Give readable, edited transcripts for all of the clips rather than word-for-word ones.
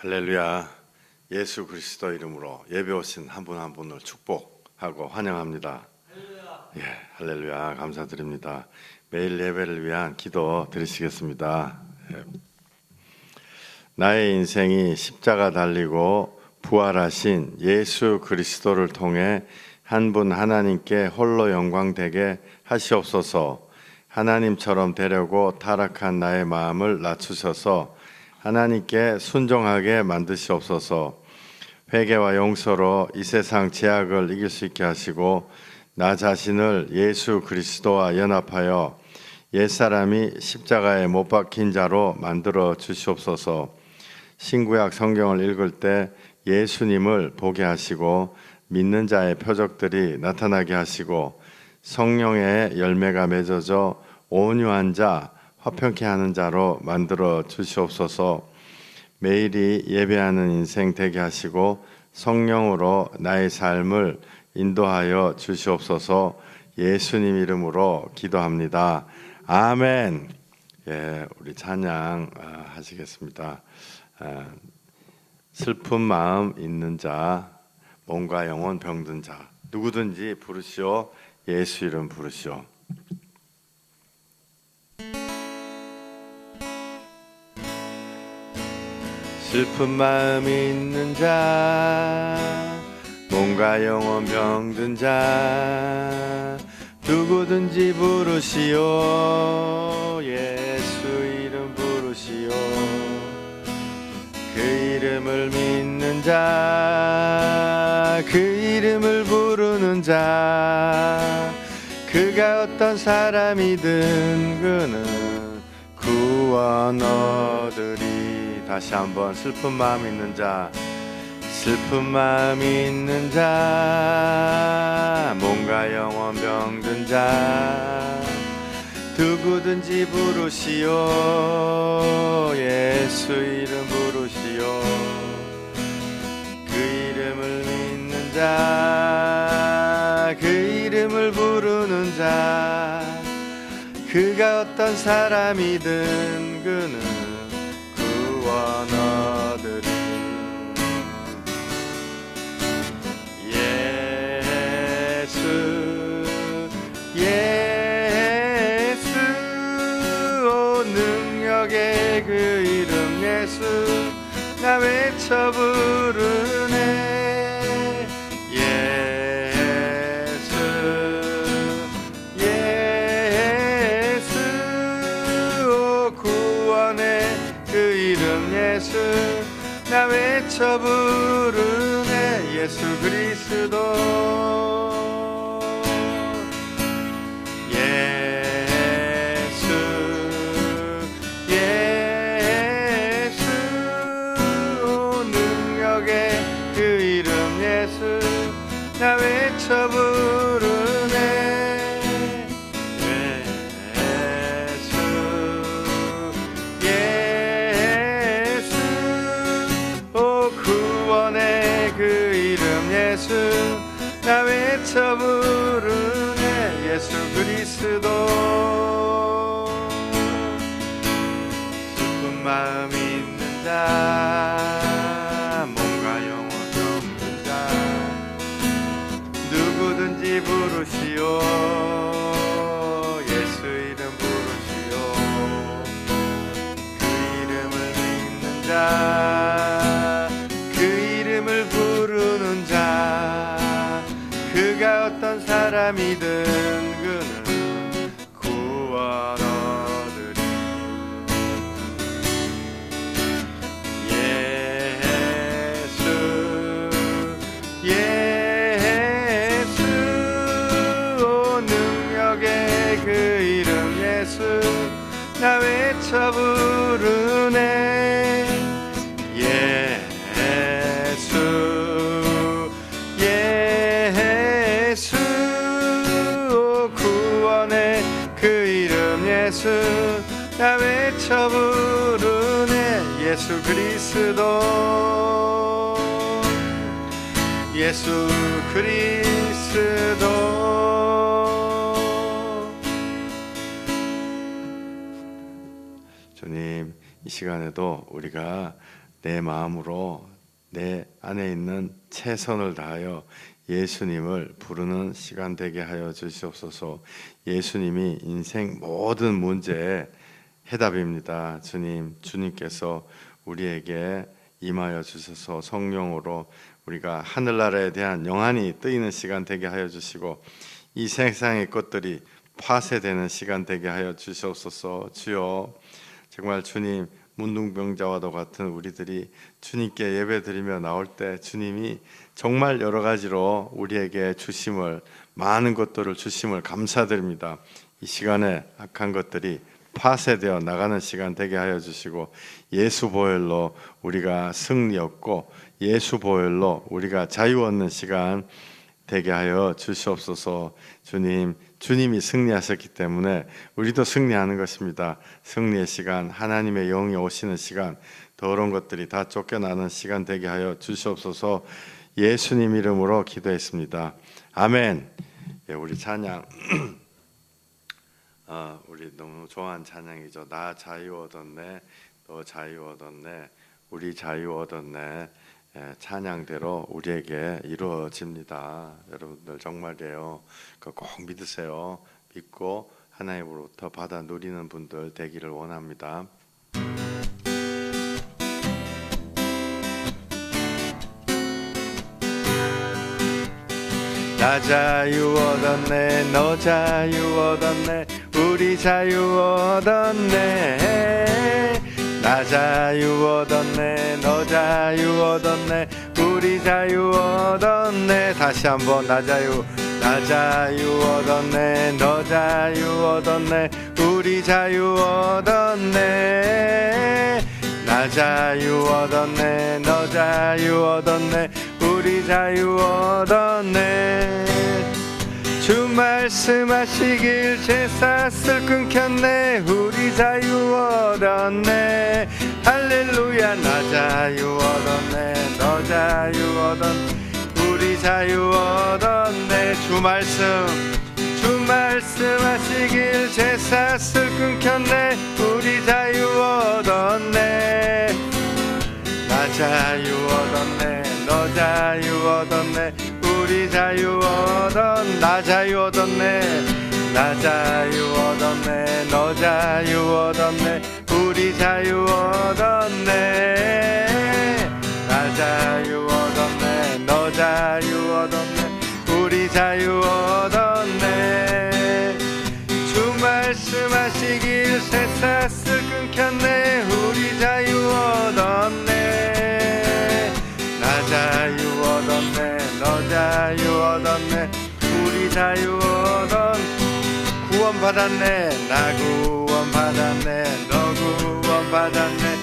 할렐루야. 예수 그리스도 이름으로 예배 오신 한 분 한 분을 축복하고 환영합니다. 예, 할렐루야. 감사드립니다. 매일 예배를 위한 기도 드리시겠습니다. 예. 나의 인생이 십자가 달리고 부활하신 예수 그리스도를 통해 한 분 하나님께 홀로 영광 되게 하시옵소서. 하나님처럼 되려고 타락한 나의 마음을 낮추셔서 하나님께 순종하게 만드시옵소서. 회개와 용서로 이 세상 죄악을 이길 수 있게 하시고 나 자신을 예수 그리스도와 연합하여 옛사람이 십자가에 못 박힌 자로 만들어 주시옵소서. 신구약 성경을 읽을 때 예수님을 보게 하시고 믿는 자의 표적들이 나타나게 하시고 성령의 열매가 맺어져 온유한 자, 화평케 하는 자로 만들어 주시옵소서. 매일이 예배하는 인생 되게 하시고 성령으로 나의 삶을 인도하여 주시옵소서. 예수님 이름으로 기도합니다. 아멘. 예, 우리 찬양 하시겠습니다. 슬픈 마음 있는 자, 몸과 영혼 병든 자, 누구든지 부르시오. 예수 이름 부르시오. 슬픈 마음 있는 자, 몸과 영혼 병든 자, 누구든지 부르시오. 예수 이름 부르시오. 그 이름을 믿는 자, 그 이름을 부르는 자, 그가 어떤 사람이든 그는 구원 얻으리. 다시 한번 슬픈 마음 있는 자, 슬픈 마음 있는 자, 몸과 영혼 병든 자, 누구든지 부르시오. 예수 이름 부르시오. 그 이름을 믿는 자, 그 이름을 부르는 자, 그가 어떤 사람이든 그는 구원 얻으리. 예수 예수 오 능력의 그 이름 예수 나 외쳐 부르네. 예수 예수 오 구원의 그 이름 예수 나 외쳐 부르네. 예수 그리스도 예수 예수 오 능력의 그 이름 예수 나 외쳐 부르네. 예수 오 구원의 그 이름 예수 나 외쳐 부르네. 예수 그리스도 슬픈 마음 있는 자, 몸과 영혼 병든 자, 누구든지 부르시오. 예수 이름 부르시오. 그 이름을 믿는 자, 그 이름을 부르는 자, 그가 어떤 사람이든 그는 구원 얻으리. 예수 예수 오 능력의 그 이름 예수 나 외쳐 부르네. 예수 예수 오 구원의 그 이름 예수 나 외쳐 부르네. 예수 그리스도 예수 그리스도. 주님 이 시간에도 우리가 내 마음으로 내 안에 있는 최선을 다하여 예수님을 부르는 시간 되게 하여 주시옵소서. 예수님이 인생 모든 문제의 해답입니다. 주님께서 우리에게 임하여 주셔서 성령으로 우리가 하늘나라에 대한 영안이 뜨이는 시간 되게 하여 주시고 이 세상의 것들이 파쇄되는 시간 되게 하여 주시옵소서. 주여, 정말 주님, 문둥병자와도 같은 우리들이 주님께 예배드리며 나올 때 주님이 정말 여러 가지로 우리에게 주심을, 많은 것들을 주심을 감사드립니다. 이 시간에 악한 것들이 파쇄되어 나가는 시간 되게 하여 주시고 예수 보혈로 우리가 승리 얻고 예수 보혈로 우리가 자유 얻는 시간 되게 하여 주시옵소서. 주님이 승리하셨기 때문에 우리도 승리하는 것입니다. 승리의 시간, 하나님의 영이 오시는 시간, 더러운 것들이 다 쫓겨나는 시간 되게 하여 주시옵소서. 예수님 이름으로 기도했습니다. 아멘. 예, 우리 찬양 우리 너무 좋아하는 찬양이죠. 나 자유 얻었네, 너 자유 얻었네, 우리 자유 얻었네. 찬양대로 우리에게 이루어집니다. 여러분들 정말이에요. 꼭 믿으세요. 믿고 하나님으로부터 받아 누리는 분들 되기를 원합니다. 나 자유 얻었네, 너 자유 얻었네, 우리 자유 얻었네. 나 자유 얻었네, 너 자유 얻었네, 우리 자유 얻었네. 다시 한번 나 자유 얻었네, 너 자유 얻었네, 우리 자유 얻었네. 나 자유 얻었네, 너 자유 얻었네, 우리 자유 얻었네. 주 말씀하시길 제사슬 끊겼네, 우리 자유 얻었네. 할렐루야. 나 자유 얻었네, 너 자유 얻었네, 우리 자유 얻었네. 주 말씀하시길 제사슬 끊겼네, 우리 자유 얻었네. 나 자유 얻었네, 너 자유 얻었네, 우리 자유 얻었네. 나 자유 얻었네, 나 자유 얻었네, 너 자유 얻었네, 우리 자유 얻었네. 나 자유 얻었네, 너 자유 얻었네, 우리 자유 얻었네. 주 말씀하시길 새사슬 끊겼네, 우리 자유 얻었네. 나 자유 얻었네, 너 자유 얻었네, 우리 자유 얻었네. 구원 받았네, 나 구원 받았네, 너 구원 받았네,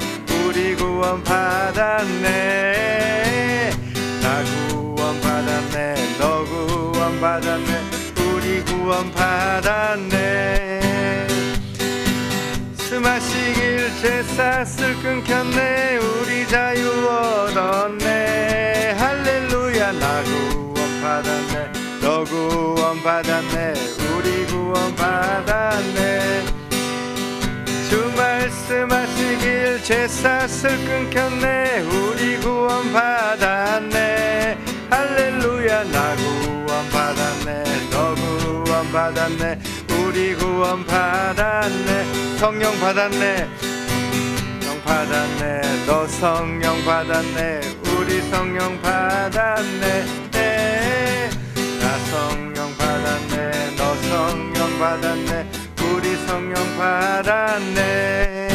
우리 구원 받았네. 나 구원 받았네, 너 구원 받았네, 우리 구원 받았네. 말씀하시길 제사슬 끊겼네, 우리 자유 얻었네. 할렐루야. 나 구원 받았네, 너 구원 받았네, 우리 구원 받았네. 주 말씀하시길 제사슬 끊겼네, 우리 구원 받았네. 할렐루야. 나 구원 받았네, 너 구원 받았네, 우리 구원 받았네. 성령 받았네, 성령 받았네, 너 성령 받았네, 우리 성령 받았네. 나 성령 받았네, 너 성령 받았네, 우리 성령 받았네.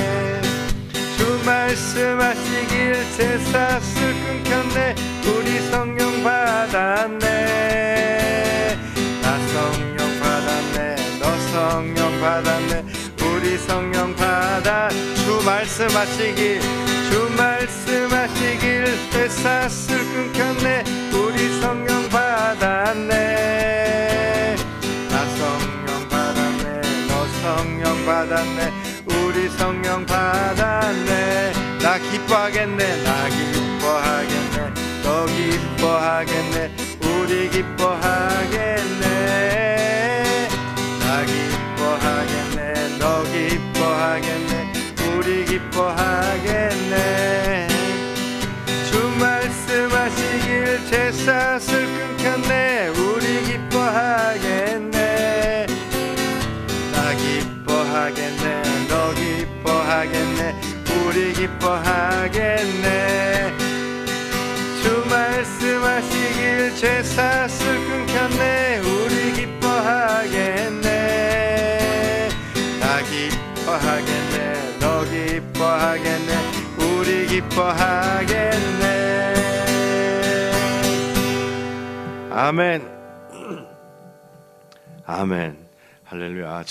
주 말씀하시길 제사슬 끊겼네, 우리 성령 받았네. 나 성령 받았네, 너 성령 받았네, 우리 성령 받아. 주 말씀하시길 제사슬 끊겼네, 우리 성령 받았네. 나 성령 받았네, 너 성령 받았네, 우리 성령 받았네. 나 기뻐하겠네, 나 기뻐하겠네, 너 기뻐하겠네, 우리 기뻐하겠네. 나 기뻐하겠네, 너 기뻐하겠네, 우리 기뻐하겠네. 기뻐하겠네. 주 말씀하시길 죄사슬 끊겼네. 우리 기뻐하겠네. 다 기뻐하겠네. 너 기뻐하겠네. 우리 기뻐하겠네. 아멘. 아멘. 할렐루야.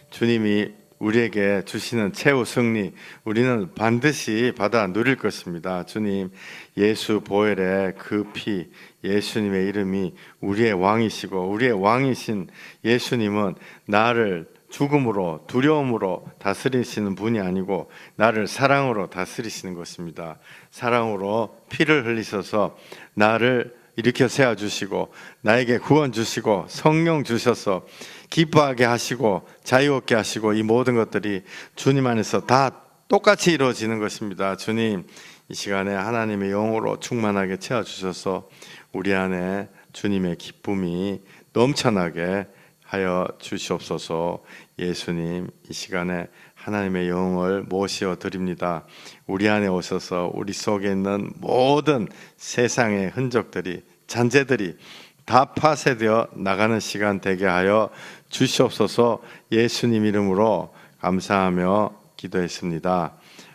주님이 우리에게 주시는 최후 승리, 우리는 반드시 받아 누릴 것입니다. 주님, 예수 보혈의 그 피, 예수님의 이름이 우리의 왕이시고, 우리의 왕이신 예수님은 나를 죽음으로, 두려움으로 다스리시는 분이 아니고 나를 사랑으로 다스리시는 것입니다. 사랑으로 피를 흘리셔서 나를 일으켜 세워주시고, 나에게 구원 주시고, 성령 주셔서 기뻐하게 하시고, 자유롭게 하시고, 이 모든 것들이 주님 안에서 다 똑같이 이루어지는 것입니다. 주님, 이 시간에 하나님의 영으로 충만하게 채워주셔서 우리 안에 주님의 기쁨이 넘쳐나게 하여 주시옵소서. 예수님, 이 시간에 하나님의 영을 모시어 드립니다. 우리 안에 오셔서 우리 속에 있는 모든 세상의 흔적들이, 잔재들이 다 파쇄되어 나가는 시간 되게 하여 주시옵소서. 예수님 이름으로 감사하며 기도했습니다.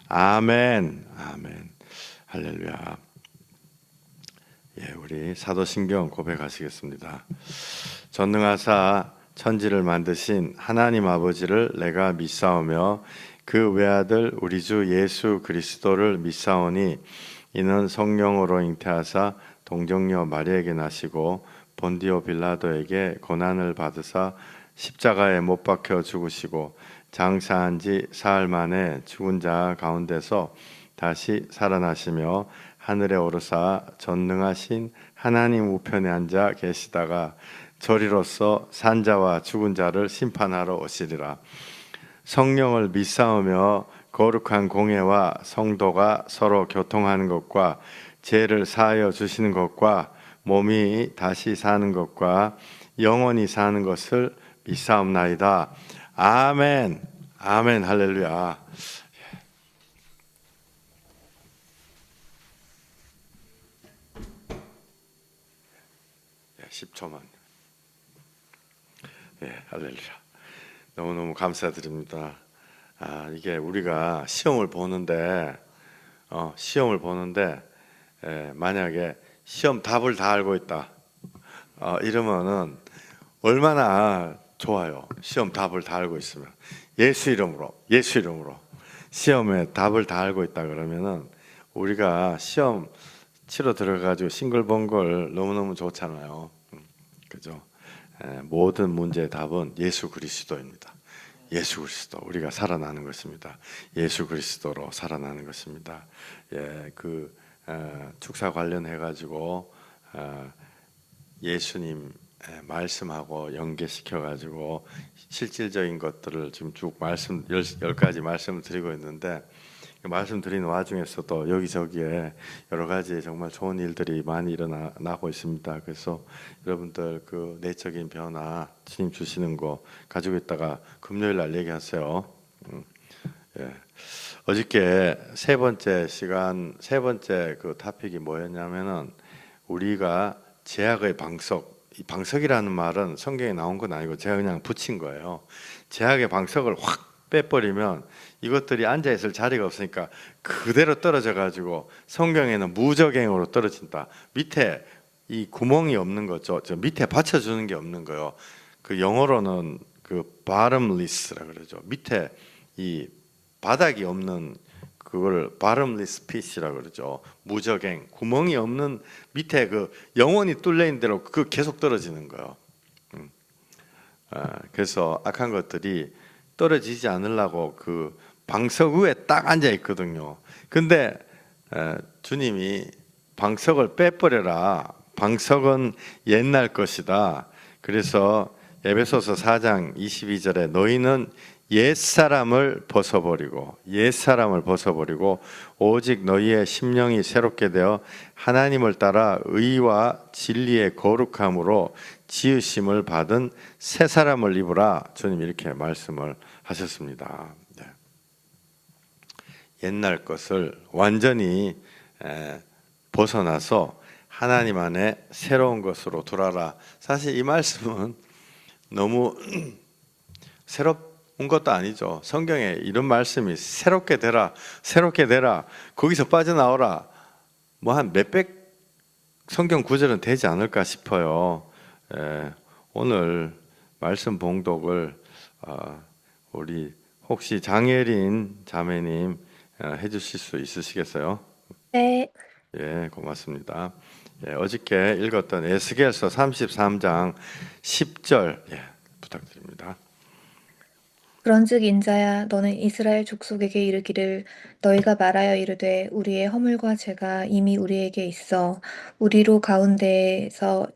아멘. 아멘. 할렐루야. 예, 우리 사도신경 고백하시겠습니다. 전능하사 천지를 만드신 하나님 아버지를 내가 믿사오며 그 외아들 우리 주 예수 그리스도를 믿사오니 이는 성령으로 잉태하사 동정녀 마리에게 나시고 본디오 빌라도에게 고난을 받으사 십자가에 못 박혀 죽으시고 장사한 지 사흘 만에 죽은 자 가운데서 다시 살아나시며 하늘에 오르사 전능하신 하나님 우편에 앉아 계시다가 저리로서 산자와 죽은 자를 심판하러 오시리라. 성령을 믿사오며 거룩한 공예와 성도가 서로 교통하는 것과 죄를 사하여 주시는 것과 몸이 다시 사는 것과 영원히 사는 것을 믿사옵나이다. 아멘. 아멘. 할렐루야. 10초만. 예, 할렐루야. 너무너무 감사드립니다. 이게 우리가 시험을 보는데 만약에 시험 답을 다 알고 있다 이러면은 얼마나 좋아요. 시험 답을 다 알고 있으면 예수 이름으로 시험의 답을 다 알고 있다 그러면은 우리가 시험 치러 들어가지고 싱글벙글 너무너무 좋잖아요. 그죠? 모든 문제의 답은 예수 그리스도입니다. 예수 그리스도, 우리가 살아나는 것입니다. 예수 그리스도로 살아나는 것입니다. 예, 축사 관련해 가지고 예수님 말씀하고 연계시켜 가지고 실질적인 것들을 지금 쭉 말씀 10가지 말씀을 드리고 있는데, 말씀드리는 와중에서도 여기저기에 여러 가지 정말 좋은 일들이 많이 일어나고 있습니다. 그래서 여러분들 그 내적인 변화 주님 주시는 거 가지고 있다가 금요일 날 얘기하세요. 예. 어저께 세 번째 그 토픽이 뭐였냐면은 우리가 제약의 방석. 이 방석이라는 말은 성경에 나온 건 아니고 제가 그냥 붙인 거예요. 제약의 방석을 확 빼버리면 이것들이 앉아있을 자리가 없으니까 그대로 떨어져 가지고 성경에는 무적행으로 떨어진다. 밑에 이 구멍이 없는 거죠. 저 밑에 받쳐주는 게 없는 거예요. 그 영어로는 그 bottomless라 그러죠. 밑에 이 바닥이 없는 그걸 bottomless pit이라 그러죠. 무적행, 구멍이 없는 밑에 그 영원히 뚫려 있는 대로 그 계속 떨어지는 거예요. 그래서 악한 것들이 떨어지지 않으려고 그 방석 위에 딱 앉아 있거든요. 근데 주님이 방석을 빼버려라. 방석은 옛날 것이다. 그래서 에베소서 4장 22절에 너희는 옛사람을 벗어버리고 오직 너희의 심령이 새롭게 되어 하나님을 따라 의와 진리의 거룩함으로 지으심을 받은 새 사람을 입으라. 주님 이렇게 말씀을 하셨습니다. 네. 옛날 것을 완전히 벗어나서 하나님 안에 새로운 것으로 돌아라. 사실 이 말씀은 너무 새로운 것도 아니죠. 성경에 이런 말씀이 새롭게 되라, 새롭게 되라, 거기서 빠져나오라, 뭐 한 몇백 성경 구절은 되지 않을까 싶어요. 오늘 말씀 봉독을 우리 혹시 장예린 자매님 해주실 수 있으시겠어요? 네. 예, 고맙습니다. 어저께 읽었던 에스겔서 33장 10절 부탁드립니다. 그런즉 인자야 너는 이스라엘 족속에게 이르기를 너희가 말하여 이르되 우리의 허물과 죄가 이미 우리에게 있어 우리로 가운데에서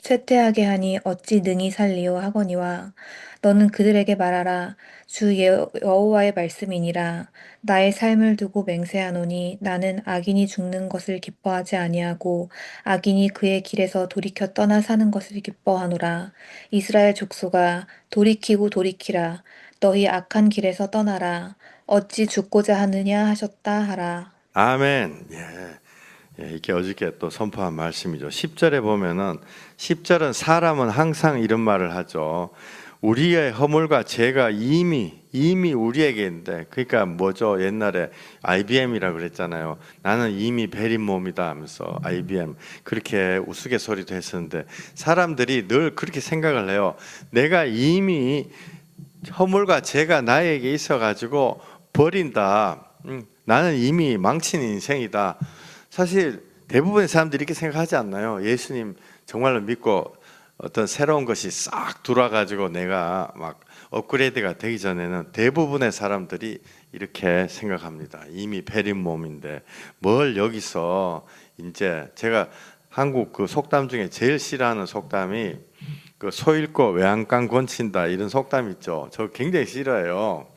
쇠퇴하게 하니 어찌 능히 살리오 하거니와 너는 그들에게 말하라 주 여호와의 말씀이니라 나의 삶을 두고 맹세하노니 나는 악인이 죽는 것을 기뻐하지 아니하고 악인이 그의 길에서 돌이켜 떠나 사는 것을 기뻐하노라 이스라엘 족속아 돌이키고 돌이키라 너희 악한 길에서 떠나라 어찌 죽고자 하느냐 하셨다 하라. 아멘. 이게 어저께 또 선포한 말씀이죠. 10절에 보면은 10절은 사람은 항상 이런 말을 하죠. 우리의 허물과 죄가 이미 우리에게 있는데, 그러니까 뭐죠? 옛날에 IBM이라고 그랬잖아요. 나는 이미 베린 몸이다 하면서 IBM 그렇게 우스갯소리도 했었는데, 사람들이 늘 그렇게 생각을 해요. 내가 이미 허물과 죄가 나에게 있어가지고 버린다. 나는 이미 망친 인생이다. 사실 대부분의 사람들이 이렇게 생각하지 않나요? 예수님 정말로 믿고 어떤 새로운 것이 싹 들어와가지고 내가 막 업그레이드가 되기 전에는 대부분의 사람들이 이렇게 생각합니다. 이미 베린 몸인데 뭘 여기서 이제, 제가 한국 그 속담 중에 제일 싫어하는 속담이 그 소 잃고 외양간 권친다, 이런 속담 있죠. 저 굉장히 싫어해요.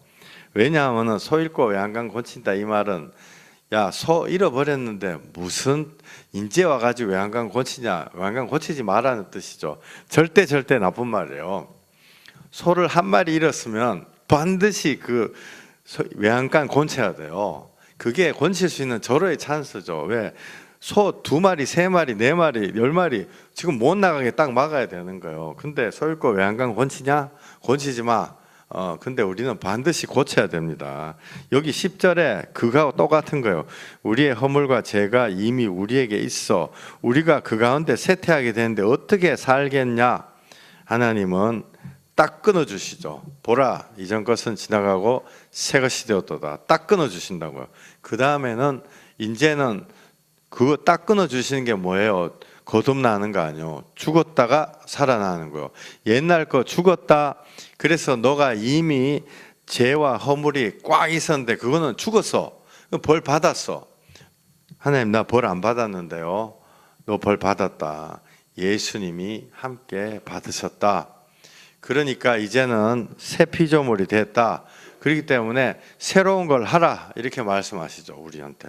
왜냐하면 소 잃고 외양간 권친다, 이 말은 야, 소 잃어버렸는데 무슨 인제 와가지고 외양간 고치냐, 외양간 고치지 말라는 뜻이죠. 절대 나쁜 말이에요. 소를 한 마리 잃었으면 반드시 그 외양간 고쳐야 돼요. 그게 고칠 수 있는 절호의 찬스죠. 왜? 소 2마리, 3마리, 4마리, 10마리 지금 못 나가게 딱 막아야 되는 거예요. 근데 소 잃고 외양간 고치냐? 고치지 마. 근데 우리는 반드시 고쳐야 됩니다. 여기 10절에 그거하고 똑같은 거예요. 우리의 허물과 죄가 이미 우리에게 있어 우리가 그 가운데 쇠퇴하게 되는데 어떻게 살겠냐? 하나님은 딱 끊어주시죠. 보라, 이전 것은 지나가고 새 것이 되었도다. 딱 끊어주신다고요. 그 다음에는 이제는 그거 딱 끊어주시는 게 뭐예요? 거듭나는 거 아니요. 죽었다가 살아나는 거예요. 옛날 거 죽었다. 그래서 너가 이미 죄와 허물이 꽉 있었는데 그거는 죽었어. 벌 받았어. 하나님, 나 벌 안 받았는데요. 너 벌 받았다. 예수님이 함께 받으셨다. 그러니까 이제는 새 피조물이 됐다. 그렇기 때문에 새로운 걸 하라, 이렇게 말씀하시죠, 우리한테.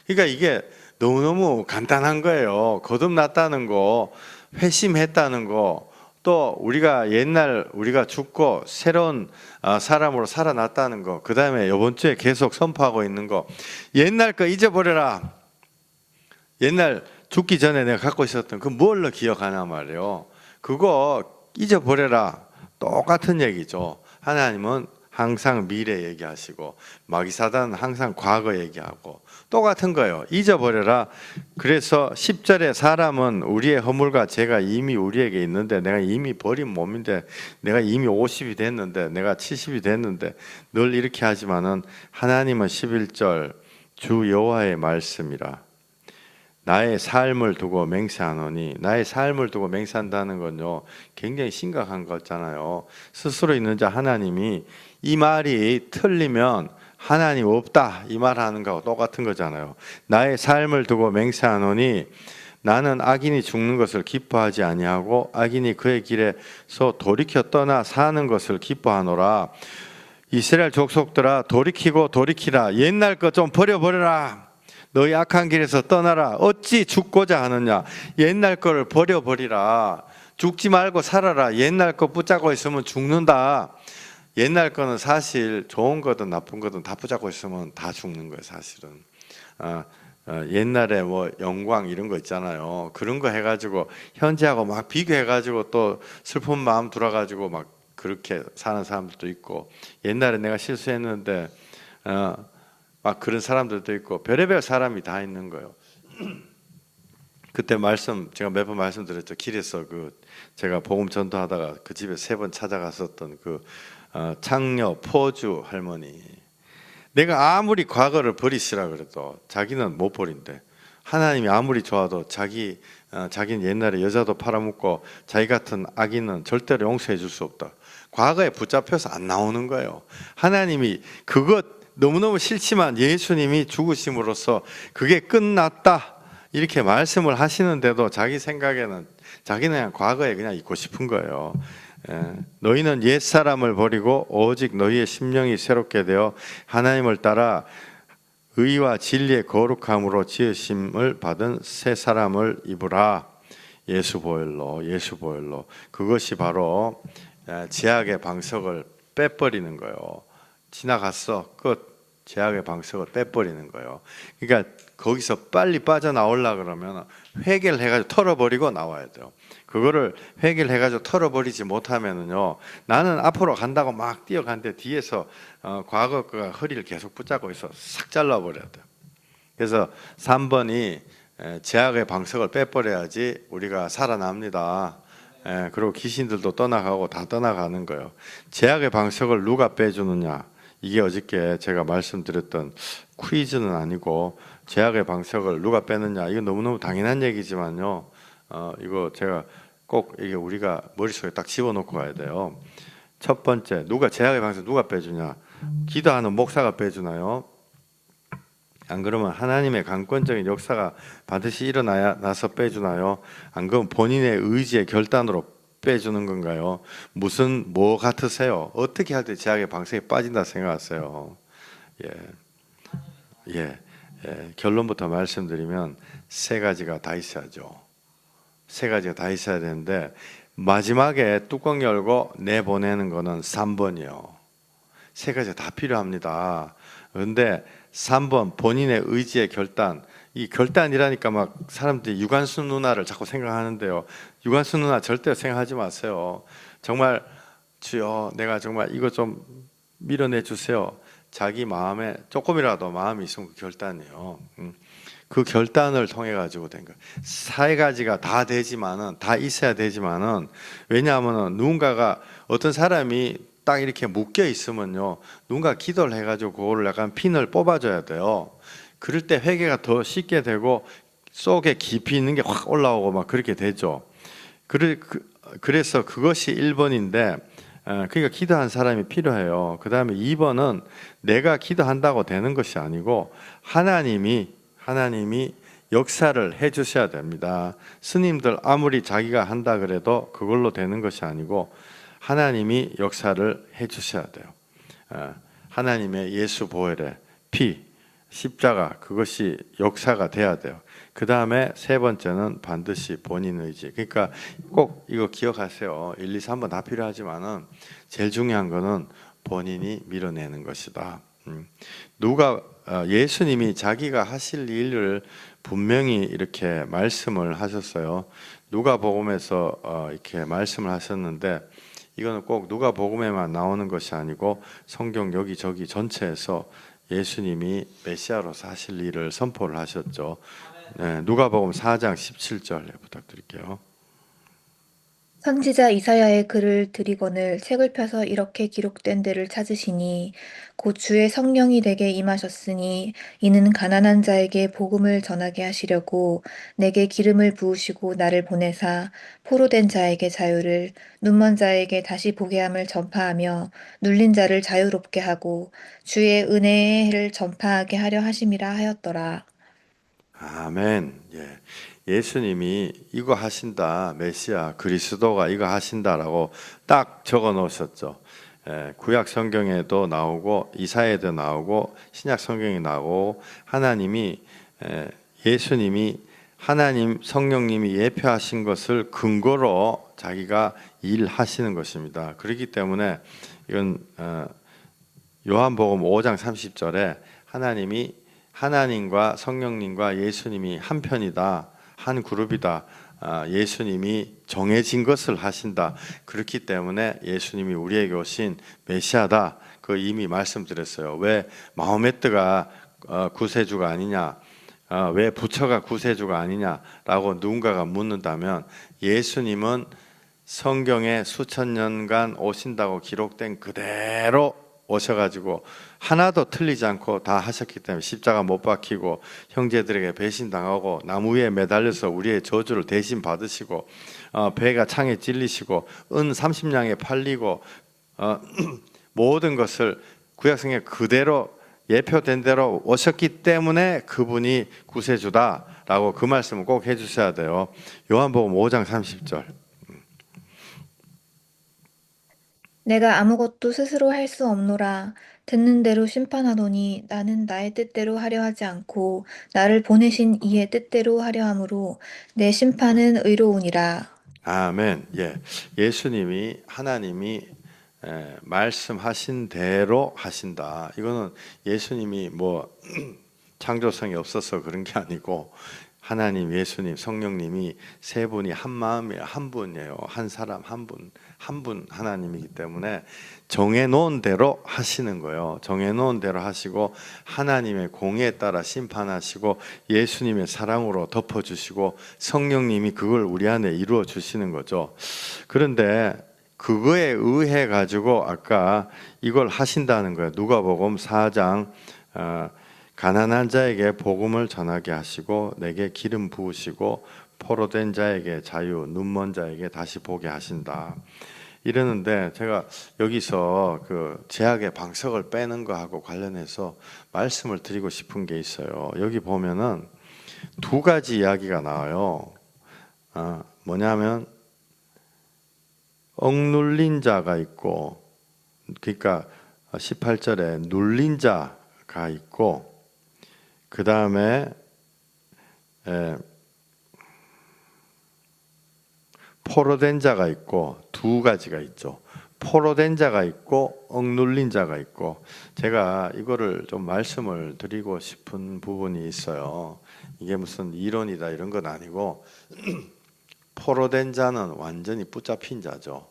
그러니까 이게 너무너무 간단한 거예요. 거듭났다는 거, 회심했다는 거, 또 우리가 옛날 우리가 죽고 새로운 사람으로 살아났다는 거, 그 다음에 이번 주에 계속 선포하고 있는 거, 옛날 거 잊어버려라. 옛날 죽기 전에 내가 갖고 있었던 그 뭘로 기억하냐 말이에요. 그거 잊어버려라. 똑같은 얘기죠. 하나님은 항상 미래 얘기하시고 마귀사단은 항상 과거 얘기하고 똑같은 거예요. 잊어버려라. 그래서 10절에 사람은 우리의 허물과 죄가 이미 우리에게 있는데, 내가 이미 버린 몸인데, 내가 이미 50이 됐는데, 내가 70이 됐는데, 늘 이렇게 하지만은 하나님은 11절 주 여호와의 말씀이라 나의 삶을 두고 맹세하노니, 나의 삶을 두고 맹세한다는 건요 굉장히 심각한 거잖아요. 스스로 있는 자 하나님이 이 말이 틀리면 하나님 없다, 이 말하는 거하고 똑같은 거잖아요. 나의 삶을 두고 맹세하노니 나는 악인이 죽는 것을 기뻐하지 아니하고 악인이 그의 길에서 돌이켜 떠나 사는 것을 기뻐하노라. 이스라엘 족속들아, 돌이키고 돌이키라. 옛날 것 좀 버려버려라. 너희 악한 길에서 떠나라. 어찌 죽고자 하느냐. 옛날 거를 버려버리라. 죽지 말고 살아라. 옛날 거 붙잡고 있으면 죽는다. 옛날 거는 사실 좋은 거든 나쁜 거든 다 붙잡고 있으면 다 죽는 거예요, 사실은. 옛날에 뭐 영광 이런 거 있잖아요. 그런 거 해가지고 현재하고 막 비교해가지고 또 슬픈 마음 들어가지고 막 그렇게 사는 사람들도 있고, 옛날에 내가 실수했는데 막 그런 사람들도 있고, 별의별 사람이 다 있는 거예요. 그때 제가 몇 번 말씀드렸죠. 길에서 제가 복음 전도하다가 그 집에 3번 찾아갔었던 창녀 포주 할머니. 내가 아무리 과거를 버리시라 그래도 자기는 못 버린대. 하나님이 아무리 좋아도 자기는 옛날에 여자도 팔아먹고 자기 같은 악인은 절대로 용서해 줄 수 없다. 과거에 붙잡혀서 안 나오는 거예요. 하나님이 그것 너무너무 싫지만 예수님이 죽으심으로써 그게 끝났다 이렇게 말씀을 하시는데도 자기 생각에는 자기는 그냥 과거에 그냥 있고 싶은 거예요. 너희는 옛사람을 버리고 오직 너희의 심령이 새롭게 되어 하나님을 따라 의와 진리의 거룩함으로 지으심을 받은 새 사람을 입으라. 예수 보혈로 그것이 바로 죄악의 방석을 빼버리는 거예요. 지나갔어, 끝. 죄악의 방석을 빼버리는 거예요. 그러니까 거기서 빨리 빠져나오려 그러면 회개를 해가지고 털어버리고 나와야 돼요. 그거를 회개를 해가지고 털어버리지 못하면은요, 나는 앞으로 간다고 막 뛰어가는데 뒤에서 과거 거가 허리를 계속 붙잡고 있어 싹 잘라버려야 돼요. 그래서 3번이 죄악의 방석을 빼버려야지 우리가 살아납니다. 그리고 귀신들도 떠나가고 다 떠나가는 거예요. 죄악의 방석을 누가 빼주느냐? 이게 어저께 제가 말씀드렸던 퀴즈는 아니고, 죄악의 방석을 누가 빼느냐, 이거 너무너무 당연한 얘기지만요, 이거 제가 꼭 이게 우리가 머릿속에 딱 집어넣고 가야 돼요. 첫 번째, 죄악의 방석 누가 빼주냐? 기도하는 목사가 빼주나요? 안 그러면 하나님의 강권적인 역사가 반드시 일어나서 빼주나요? 안 그러면 본인의 의지의 결단으로 빼주는 건가요? 뭐 같으세요? 어떻게 할 때 죄악의 방석에 빠진다 생각하세요? 결론부터 말씀드리면 3가지가 다 있어야죠. 3가지가 다 있어야 되는데, 마지막에 뚜껑 열고 내보내는 거는 3번이요. 3가지가 다 필요합니다. 그런데 3번 본인의 의지의 결단, 이 결단이라니까 막 사람들이 유관순 누나를 자꾸 생각하는데요. 유관순 누나 절대 생각하지 마세요. 정말 주여, 내가 정말 이거 좀 밀어내 주세요. 자기 마음에 조금이라도 마음이 있으면 그 결단이에요. 그 결단을 통해 가지고 된 거예요. 4가지가 다 되지만은, 다 있어야 되지만은, 왜냐하면은 누군가가, 어떤 사람이 딱 이렇게 묶여 있으면요, 누군가 기도를 해가지고 그거를 약간 핀을 뽑아줘야 돼요. 그럴 때 회개가 더 쉽게 되고 속에 깊이 있는 게 확 올라오고 막 그렇게 되죠. 그래서 그것이 1번인데, 그러니까 기도한 사람이 필요해요. 그 다음에 2번은 내가 기도한다고 되는 것이 아니고 하나님이 역사를 해주셔야 됩니다. 스님들 아무리 자기가 한다 그래도 그걸로 되는 것이 아니고 하나님이 역사를 해주셔야 돼요. 하나님의 예수 보혈의 피, 십자가, 그것이 역사가 돼야 돼요. 그 다음에 3번째는 반드시 본인 의지. 그러니까 꼭 이거 기억하세요. 1, 2, 3번 다 필요하지만은 제일 중요한 거는 본인이 밀어내는 것이다. 예수님이 자기가 하실 일을 분명히 이렇게 말씀을 하셨어요. 누가복음에서 이렇게 말씀을 하셨는데, 이거는 꼭 누가복음에만 나오는 것이 아니고 성경 여기저기 전체에서 예수님이 메시아로서 하실 일을 선포를 하셨죠. 누가복음 4장 17절 부탁드릴게요. 선지자 이사야의 글을 들이거늘 책을 펴서 이렇게 기록된 데를 찾으시니 곧 주의 성령이 내게 임하셨으니 이는 가난한 자에게 복음을 전하게 하시려고 내게 기름을 부으시고 나를 보내사 포로된 자에게 자유를, 눈먼 자에게 다시 보게 함을 전파하며 눌린 자를 자유롭게 하고 주의 은혜의 해를 전파하게 하려 하심이라 하였더라. 아멘. 예수님이 이거 하신다, 메시아 그리스도가 이거 하신다라고 딱 적어 놓으셨죠. 구약 성경에도 나오고 이사야에도 나오고 신약 성경에 나오고, 예수님이 하나님 성령님이 예표하신 것을 근거로 자기가 일하시는 것입니다. 그렇기 때문에 이건 요한복음 5장 30절에 하나님과 성령님과 예수님이 한 편이다, 한 그룹이다. 예수님이 정해진 것을 하신다. 그렇기 때문에 예수님이 우리에게 오신 메시아다. 그 이미 말씀드렸어요. 왜 마호메트가 구세주가 아니냐, 왜 부처가 구세주가 아니냐라고 누군가가 묻는다면, 예수님은 성경에 수천 년간 오신다고 기록된 그대로 오셔가지고 하나도 틀리지 않고 다 하셨기 때문에, 십자가 못 박히고 형제들에게 배신당하고 나무 위에 매달려서 우리의 저주를 대신 받으시고, 배가 창에 찔리시고 은 30냥에 팔리고, 모든 것을 구약성경에 그대로 예표된 대로 오셨기 때문에 그분이 구세주다라고 그 말씀을 꼭 해주셔야 돼요. 요한복음 5장 30절. 내가 아무것도 스스로 할 수 없노라. 듣는 대로 심판하노니 나는 나의 뜻대로 하려 하지 않고 나를 보내신 이의 뜻대로 하려 함으로 내 심판은 의로우니라. 아멘. 예, 예수님이 하나님이 말씀하신 대로 하신다. 이거는 예수님이 뭐 창조성이 없어서 그런 게 아니고, 하나님, 예수님, 성령님이 세 분이 한 마음이에요. 한 분이에요. 한 사람 한 분, 한 분 하나님이기 때문에 정해놓은 대로 하시는 거예요. 정해놓은 대로 하시고, 하나님의 공의에 따라 심판하시고, 예수님의 사랑으로 덮어주시고, 성령님이 그걸 우리 안에 이루어 주시는 거죠. 그런데 그거에 의해 가지고 아까 이걸 하신다는 거예요. 누가복음 4장 가난한 자에게 복음을 전하게 하시고 내게 기름 부으시고 포로된 자에게 자유, 눈먼 자에게 다시 보게 하신다. 이러는데, 제가 여기서 그 제약의 방석을 빼는 거하고 관련해서 말씀을 드리고 싶은 게 있어요. 여기 보면은 두 가지 이야기가 나와요. 뭐냐면 억눌린 자가 있고, 그러니까 18절에 눌린 자가 있고, 그 다음에 포로된 자가 있고, 두 가지가 있죠. 포로된 자가 있고 억눌린 자가 있고, 제가 이거를 좀 말씀을 드리고 싶은 부분이 있어요. 이게 무슨 이론이다 이런 건 아니고, 포로된 자는 완전히 붙잡힌 자죠.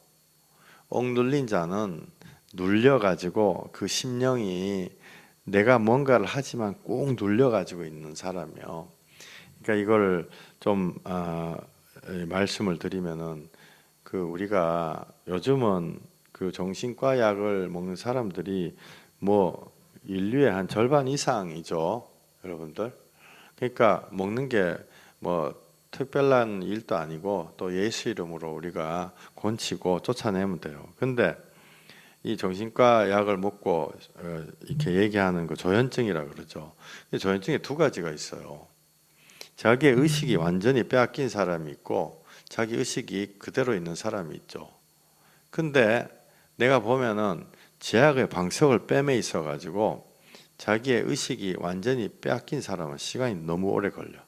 억눌린 자는 눌려가지고 그 심령이 내가 뭔가를 하지만 꼭 눌려가지고 있는 사람이요. 그러니까 이걸 좀 말씀을 드리면은, 그 우리가 요즘은 그 정신과 약을 먹는 사람들이 뭐 인류의 한 절반 이상이죠, 여러분들. 그러니까 먹는 게 뭐 특별한 일도 아니고, 또 예수 이름으로 우리가 권치고 쫓아내면 돼요. 근데 이 정신과 약을 먹고 이렇게 얘기하는 거 조현증이라 그러죠. 조현증에 두 가지가 있어요. 자기의 의식이 완전히 빼앗긴 사람이 있고, 자기 의식이 그대로 있는 사람이 있죠. 근데 내가 보면은 제약의 방석을 빼매 있어 가지고 자기의 의식이 완전히 빼앗긴 사람은 시간이 너무 오래 걸려.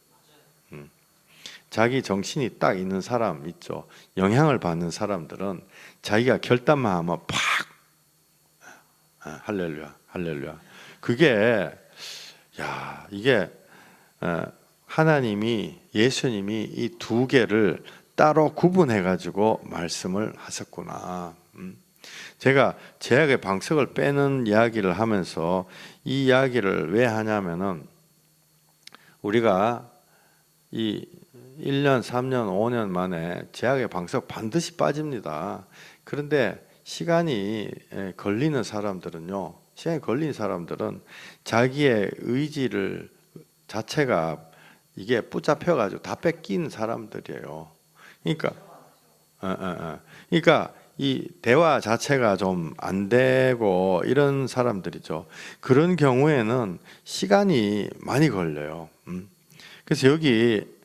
자기 정신이 딱 있는 사람 있죠. 영향을 받는 사람들은 자기가 결단만 하면 팍, 할렐루야, 할렐루야. 그게, 야, 이게 하나님이, 예수님이 이 두 개를 따로 구분해 가지고 말씀을 하셨구나. 제가 제약의 방석을 빼는 이야기를 하면서 이 이야기를 왜 하냐면은, 우리가 이 1년, 3년, 5년 만에 제약의 방석 반드시 빠집니다. 그런데 시간이 걸리는 사람들은요, 시간이 걸린 사람들은 자기의 의지를 자체가 이게 붙잡혀 가지고 다 뺏긴 사람들이에요. 그러니까 이 대화 자체가 좀 안 되고 이런 사람들이죠. 그런 경우에는 시간이 많이 걸려요. 그래서 여기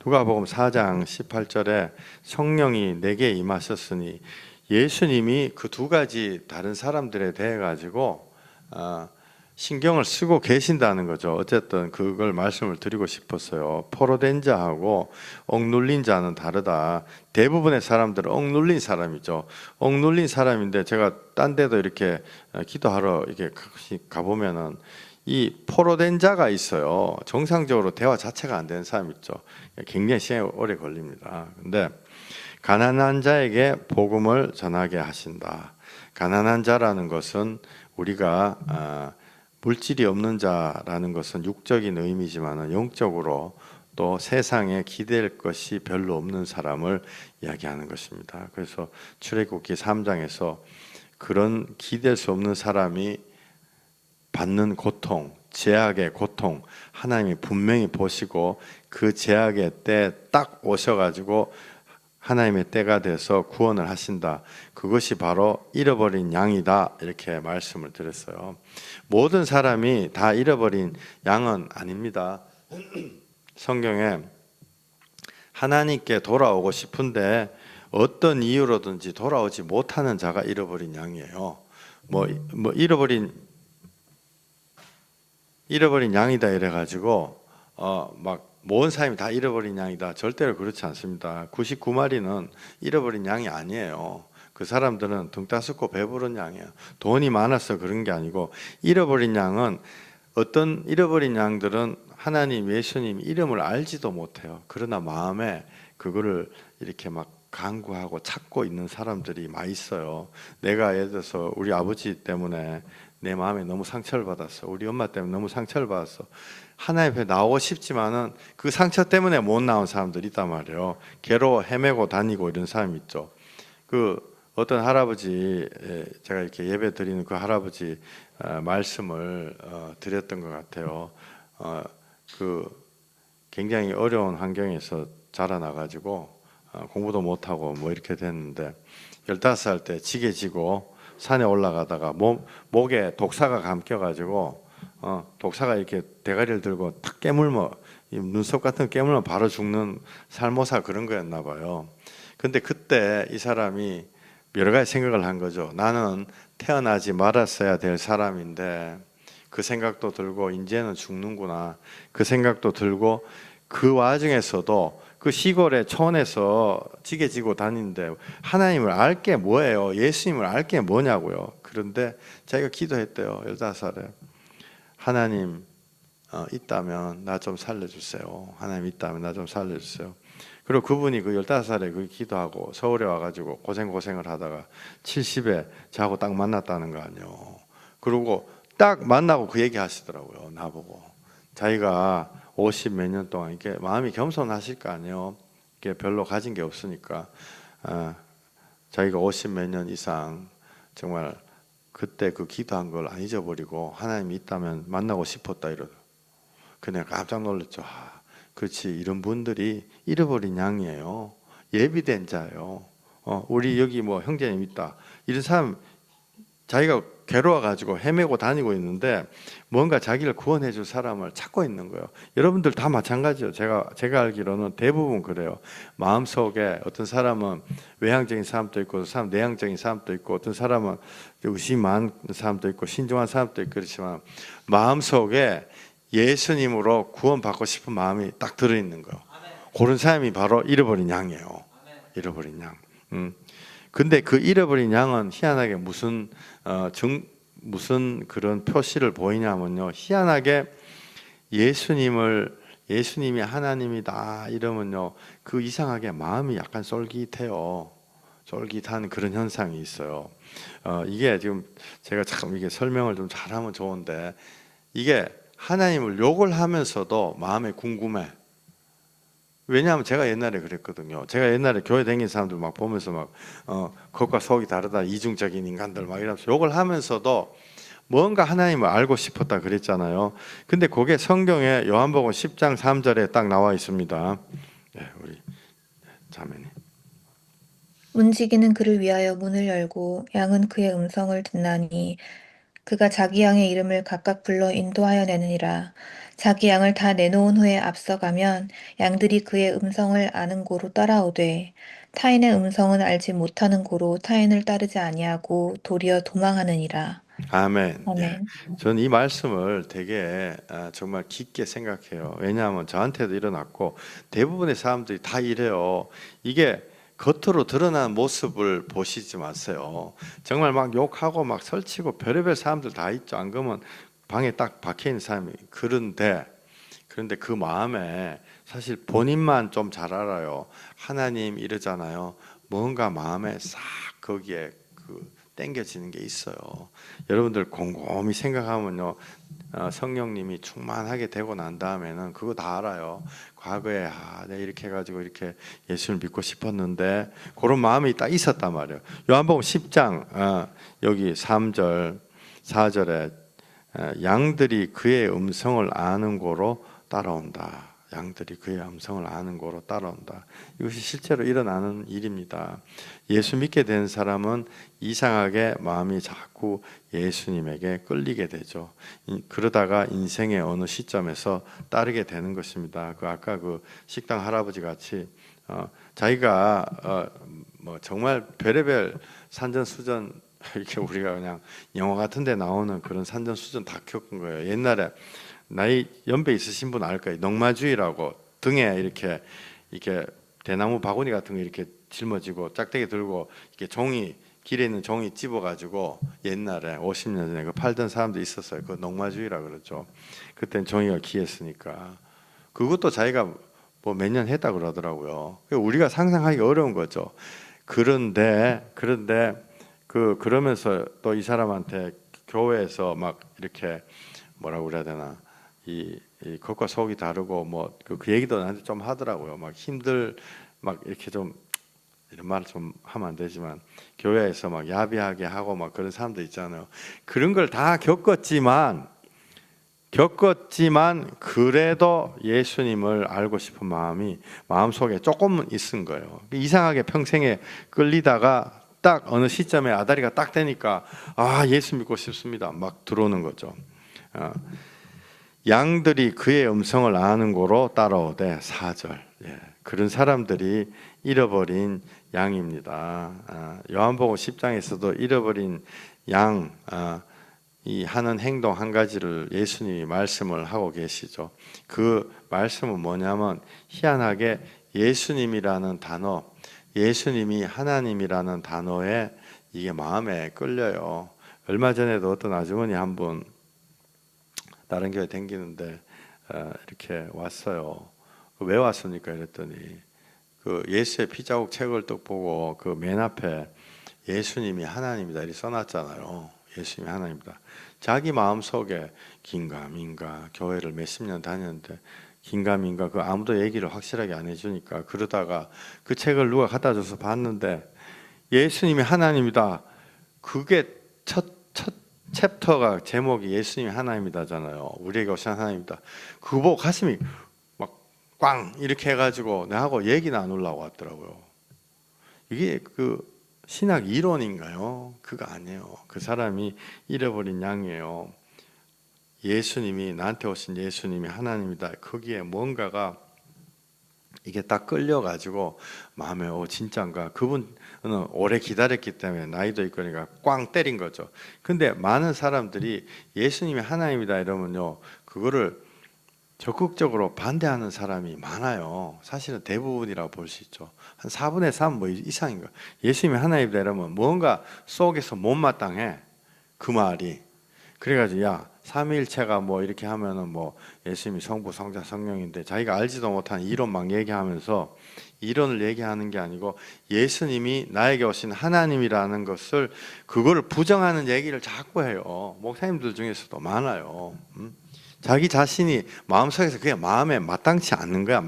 누가복음 4장 18절에 성령이 내게 임하셨으니, 예수님이 그 두 가지 다른 사람들에 대해 가지고 신경을 쓰고 계신다는 거죠. 어쨌든 그걸 말씀을 드리고 싶었어요. 포로된 자하고 억눌린 자는 다르다. 대부분의 사람들은 억눌린 사람이죠. 억눌린 사람인데 제가 딴 데도 이렇게 기도하러 이렇게 가끔씩 가보면은 이 포로된 자가 있어요. 정상적으로 대화 자체가 안 되는 사람 있죠. 굉장히 시간이 오래 걸립니다. 근데 가난한 자에게 복음을 전하게 하신다. 가난한 자라는 것은 우리가 물질이 없는 자라는 것은 육적인 의미지만 영적으로 또 세상에 기댈 것이 별로 없는 사람을 이야기하는 것입니다. 그래서 출애굽기 3장에서 그런 기댈 수 없는 사람이 받는 고통, 제약의 고통, 하나님이 분명히 보시고 그 제약의 때 딱 오셔가지고 하나님의 때가 돼서 구원을 하신다. 그것이 바로 잃어버린 양이다. 이렇게 말씀을 드렸어요. 모든 사람이 다 잃어버린 양은 아닙니다. 성경에 하나님께 돌아오고 싶은데 어떤 이유로든지 돌아오지 못하는 자가 잃어버린 양이에요. 뭐 잃어버린 양이다 이래가지고 막 모든 사람이 다 잃어버린 양이다. 절대로 그렇지 않습니다. 99마리는 잃어버린 양이 아니에요. 그 사람들은 등 따숩고 배부른 양이에요. 돈이 많아서 그런 게 아니고 잃어버린 양은 어떤 잃어버린 양들은 하나님 예수님 이름을 알지도 못해요. 그러나 마음에 그거를 이렇게 막 간구하고 찾고 있는 사람들이 많이 있어요. 내가 예를 들어서 우리 아버지 때문에 내 마음에 너무 상처를 받았어. 우리 엄마 때문에 너무 상처를 받았어. 하나님 앞에 나오고 싶지만은 그 상처 때문에 못 나온 사람들이 있단 말이에요. 괴로워 헤매고 다니고 이런 사람이 있죠. 그 어떤 할아버지, 제가 이렇게 예배 드리는 그 할아버지 말씀을 드렸던 것 같아요. 그 굉장히 어려운 환경에서 자라나가지고 공부도 못하고 뭐 이렇게 됐는데 15살 때 지게 지고 산에 올라가다가 목에 독사가 감겨가지고 독사가 이렇게 대가리를 들고 탁 깨물면 이 눈썹 같은 거 깨물면 바로 죽는 살모사 그런 거였나 봐요. 근데 그때 이 사람이 여러 가지 생각을 한 거죠. 나는 태어나지 말았어야 될 사람인데 그 생각도 들고 이제는 죽는구나 그 생각도 들고 그 와중에서도 그 시골의 촌에서 지게 지고 다니는데 하나님을 알 게 뭐예요? 예수님을 알 게 뭐냐고요. 그런데 자기가 기도했대요. 15살에 하나님 있다면 나 좀 살려주세요. 하나님 있다면 나 좀 살려주세요. 그리고 그분이 그 15살에 그 기도하고 서울에 와가지고 고생을 하다가 70에 저하고 딱 만났다는 거 아니에요. 그리고 딱 만나고 그 얘기 하시더라고요. 나보고 자기가 50 몇 년 동안 이렇게 마음이 겸손하실 거 아니에요. 이게 별로 가진 게 없으니까 자기가 50 몇 년 이상 정말 그때 그 기도한 걸 안 잊어버리고 하나님이 있다면 만나고 싶었다 이러더라고요. 그냥 깜짝 놀랐죠. 그렇지 이런 분들이 잃어버린 양이에요. 예비된 자예요. 우리 여기 뭐 형제님 있다. 이런 사람 자기가 괴로워가지고 헤매고 다니고 있는데 뭔가 자기를 구원해 줄 사람을 찾고 있는 거예요. 여러분들 다 마찬가지예요. 제가 알기로는 대부분 그래요. 마음속에 어떤 사람은 외향적인 사람도 있고 사람 내향적인 사람도 있고 어떤 사람은 의심한 사람도 있고 신중한 사람도 있고 그렇지만 마음속에 예수님으로 구원받고 싶은 마음이 딱 들어있는 거예요. 그런 사람이 바로 잃어버린 양이에요. 잃어버린 양. 근데 그 잃어버린 양은 희한하게 무슨 그런 표시를 보이냐면요. 희한하게 예수님이 하나님이다 이러면요. 그 이상하게 마음이 약간 쫄깃해요. 쫄깃한 그런 현상이 있어요. 이게 지금 제가 참 이게 설명을 좀 잘하면 좋은데 이게 하나님을 욕을 하면서도 마음에 궁금해. 왜냐하면 제가 옛날에 그랬거든요. 제가 옛날에 교회 다니는 사람들 막 보면서 막 겉과 속이 다르다 이중적인 인간들 막 이러면서 욕을 하면서도 뭔가 하나님을 알고 싶었다 그랬잖아요. 근데 그게 성경에 요한복음 10장 3절에 딱 나와 있습니다. 네, 우리 자매님. 움직이는 그를 위하여 문을 열고 양은 그의 음성을 듣나니 그가 자기 양의 이름을 각각 불러 인도하여 내느니라. 자기 양을 다 내놓은 후에 앞서가면 양들이 그의 음성을 아는 고로 따라오되 타인의 음성은 알지 못하는 고로 타인을 따르지 아니하고 도리어 도망하느니라. 아멘. 예. 아멘. 저는 이 말씀을 되게 정말 깊게 생각해요. 왜냐하면 저한테도 일어났고 대부분의 사람들이 다 이래요. 이게 겉으로 드러난 모습을 보시지 마세요. 정말 막 욕하고 막 설치고 별의별 사람들 다 있죠. 안 그러면 방에 딱 박혀 있는 사람이. 그런데 그 마음에 사실 본인만 좀 잘 알아요. 하나님 이러잖아요. 뭔가 마음에 싹 거기에 그 땡겨지는 게 있어요. 여러분들 곰곰이 생각하면요, 성령님이 충만하게 되고 난 다음에는 그거 다 알아요. 과거에 내가 이렇게 해가지고 이렇게 예수를 믿고 싶었는데 그런 마음이 딱 있었단 말이에요. 요한복음 10장 여기 3절 4절에 양들이 그의 음성을 아는 고로 따라온다. 양들이 그의 음성을 아는 고로 따라온다. 이것이 실제로 일어나는 일입니다. 예수 믿게 된 사람은 이상하게 마음이 자꾸 예수님에게 끌리게 되죠. 그러다가 인생의 어느 시점에서 따르게 되는 것입니다. 아까 그 식당 할아버지 같이 자기가 뭐 정말 별의별 산전수전 이렇게 우리가 그냥 영화 같은 데 나오는 그런 산전수전 다 겪은 거예요. 옛날에 나이 연배 있으신 분 알 거예요. 농마주의라고 등에 이렇게 대나무 바구니 같은 거 이렇게 짊어지고 짝대기 들고 이렇게 종이 길에 있는 종이 찝어가지고 옛날에 50년 전에 그 팔던 사람도 있었어요. 그 농마주의라 그러죠. 그때는 종이가 귀했으니까 그것도 자기가 뭐 몇 년 했다 그러더라고요. 우리가 상상하기 어려운 거죠. 그런데 그러면서 또 이 사람한테 교회에서 막 이렇게 뭐라고 그래야 되나 이 겉과 속이 다르고 뭐 그 얘기도 나한테 좀 하더라고요. 막 이렇게 좀 이런 말을 좀 하면 안 되지만 교회에서 막 야비하게 하고 막 그런 사람들 있잖아요. 그런 걸 다 겪었지만 그래도 예수님을 알고 싶은 마음이 마음속에 조금은 있은 거예요. 이상하게 평생에 끌리다가 딱 어느 시점에 아다리가 딱 되니까 예수 믿고 싶습니다. 막 들어오는 거죠. 양들이 그의 음성을 아는 고로 따라오되 4절. 그런 사람들이 잃어버린 양입니다. 요한복음 10장에서도 잃어버린 양 이 하는 행동 한 가지를 예수님이 말씀을 하고 계시죠. 그 말씀은 뭐냐면 희한하게 예수님이라는 단어, 예수님이 하나님이라는 단어에 이게 마음에 끌려요. 얼마 전에도 어떤 아주머니 한 분 다른 교회 댕기는데 이렇게 왔어요. 왜 왔습니까? 이랬더니 그 예수의 피자국 책을 딱 보고 그 맨 앞에 예수님이 하나님이다 이렇게 써놨잖아요. 예수님이 하나님이다. 자기 마음속에 긴가민가 교회를 몇십 년 다녔는데 긴가민가 그 아무도 얘기를 확실하게 안 해주니까 그러다가 그 책을 누가 갖다 줘서 봤는데 예수님이 하나님이다. 그게 첫 챕터가 제목이 예수님이 하나님이다잖아요. 우리에게 오신 하나님이다. 그거 보고 가슴이 막 꽝 이렇게 해가지고 내하고 얘기 나누려고 왔더라고요. 이게 그 신학 이론인가요? 그거 아니에요. 그 사람이 잃어버린 양이에요. 예수님이 나한테 오신 예수님이 하나님이다. 거기에 뭔가가 이게 딱 끌려가지고 마음에 진짜인가? 그분은 오래 기다렸기 때문에 나이도 있고 그러니까 꽝 때린 거죠. 근데 많은 사람들이 예수님이 하나님이다 이러면요 그거를 적극적으로 반대하는 사람이 많아요. 사실은 대부분이라고 볼 수 있죠. 한 4분의 3 뭐 이상인가. 예수님이 하나님이다 이러면 뭔가 속에서 못마땅해 그 말이. 그래가지고 야 삼위일체가 뭐 이렇게 하면은 뭐 예수님이 성부 성자 성령인데 자기가 알지도 못한 이론 막 얘기하면서 이론을 얘기하는 게 아니고 예수님이 나에게 오신 하나님이라는 것을 그거를 부정하는 얘기를 자꾸 해요. 목사님들 중에서도 많아요. 자기 자신이 마음속에서 그게 마음에 마땅치 않는 거야.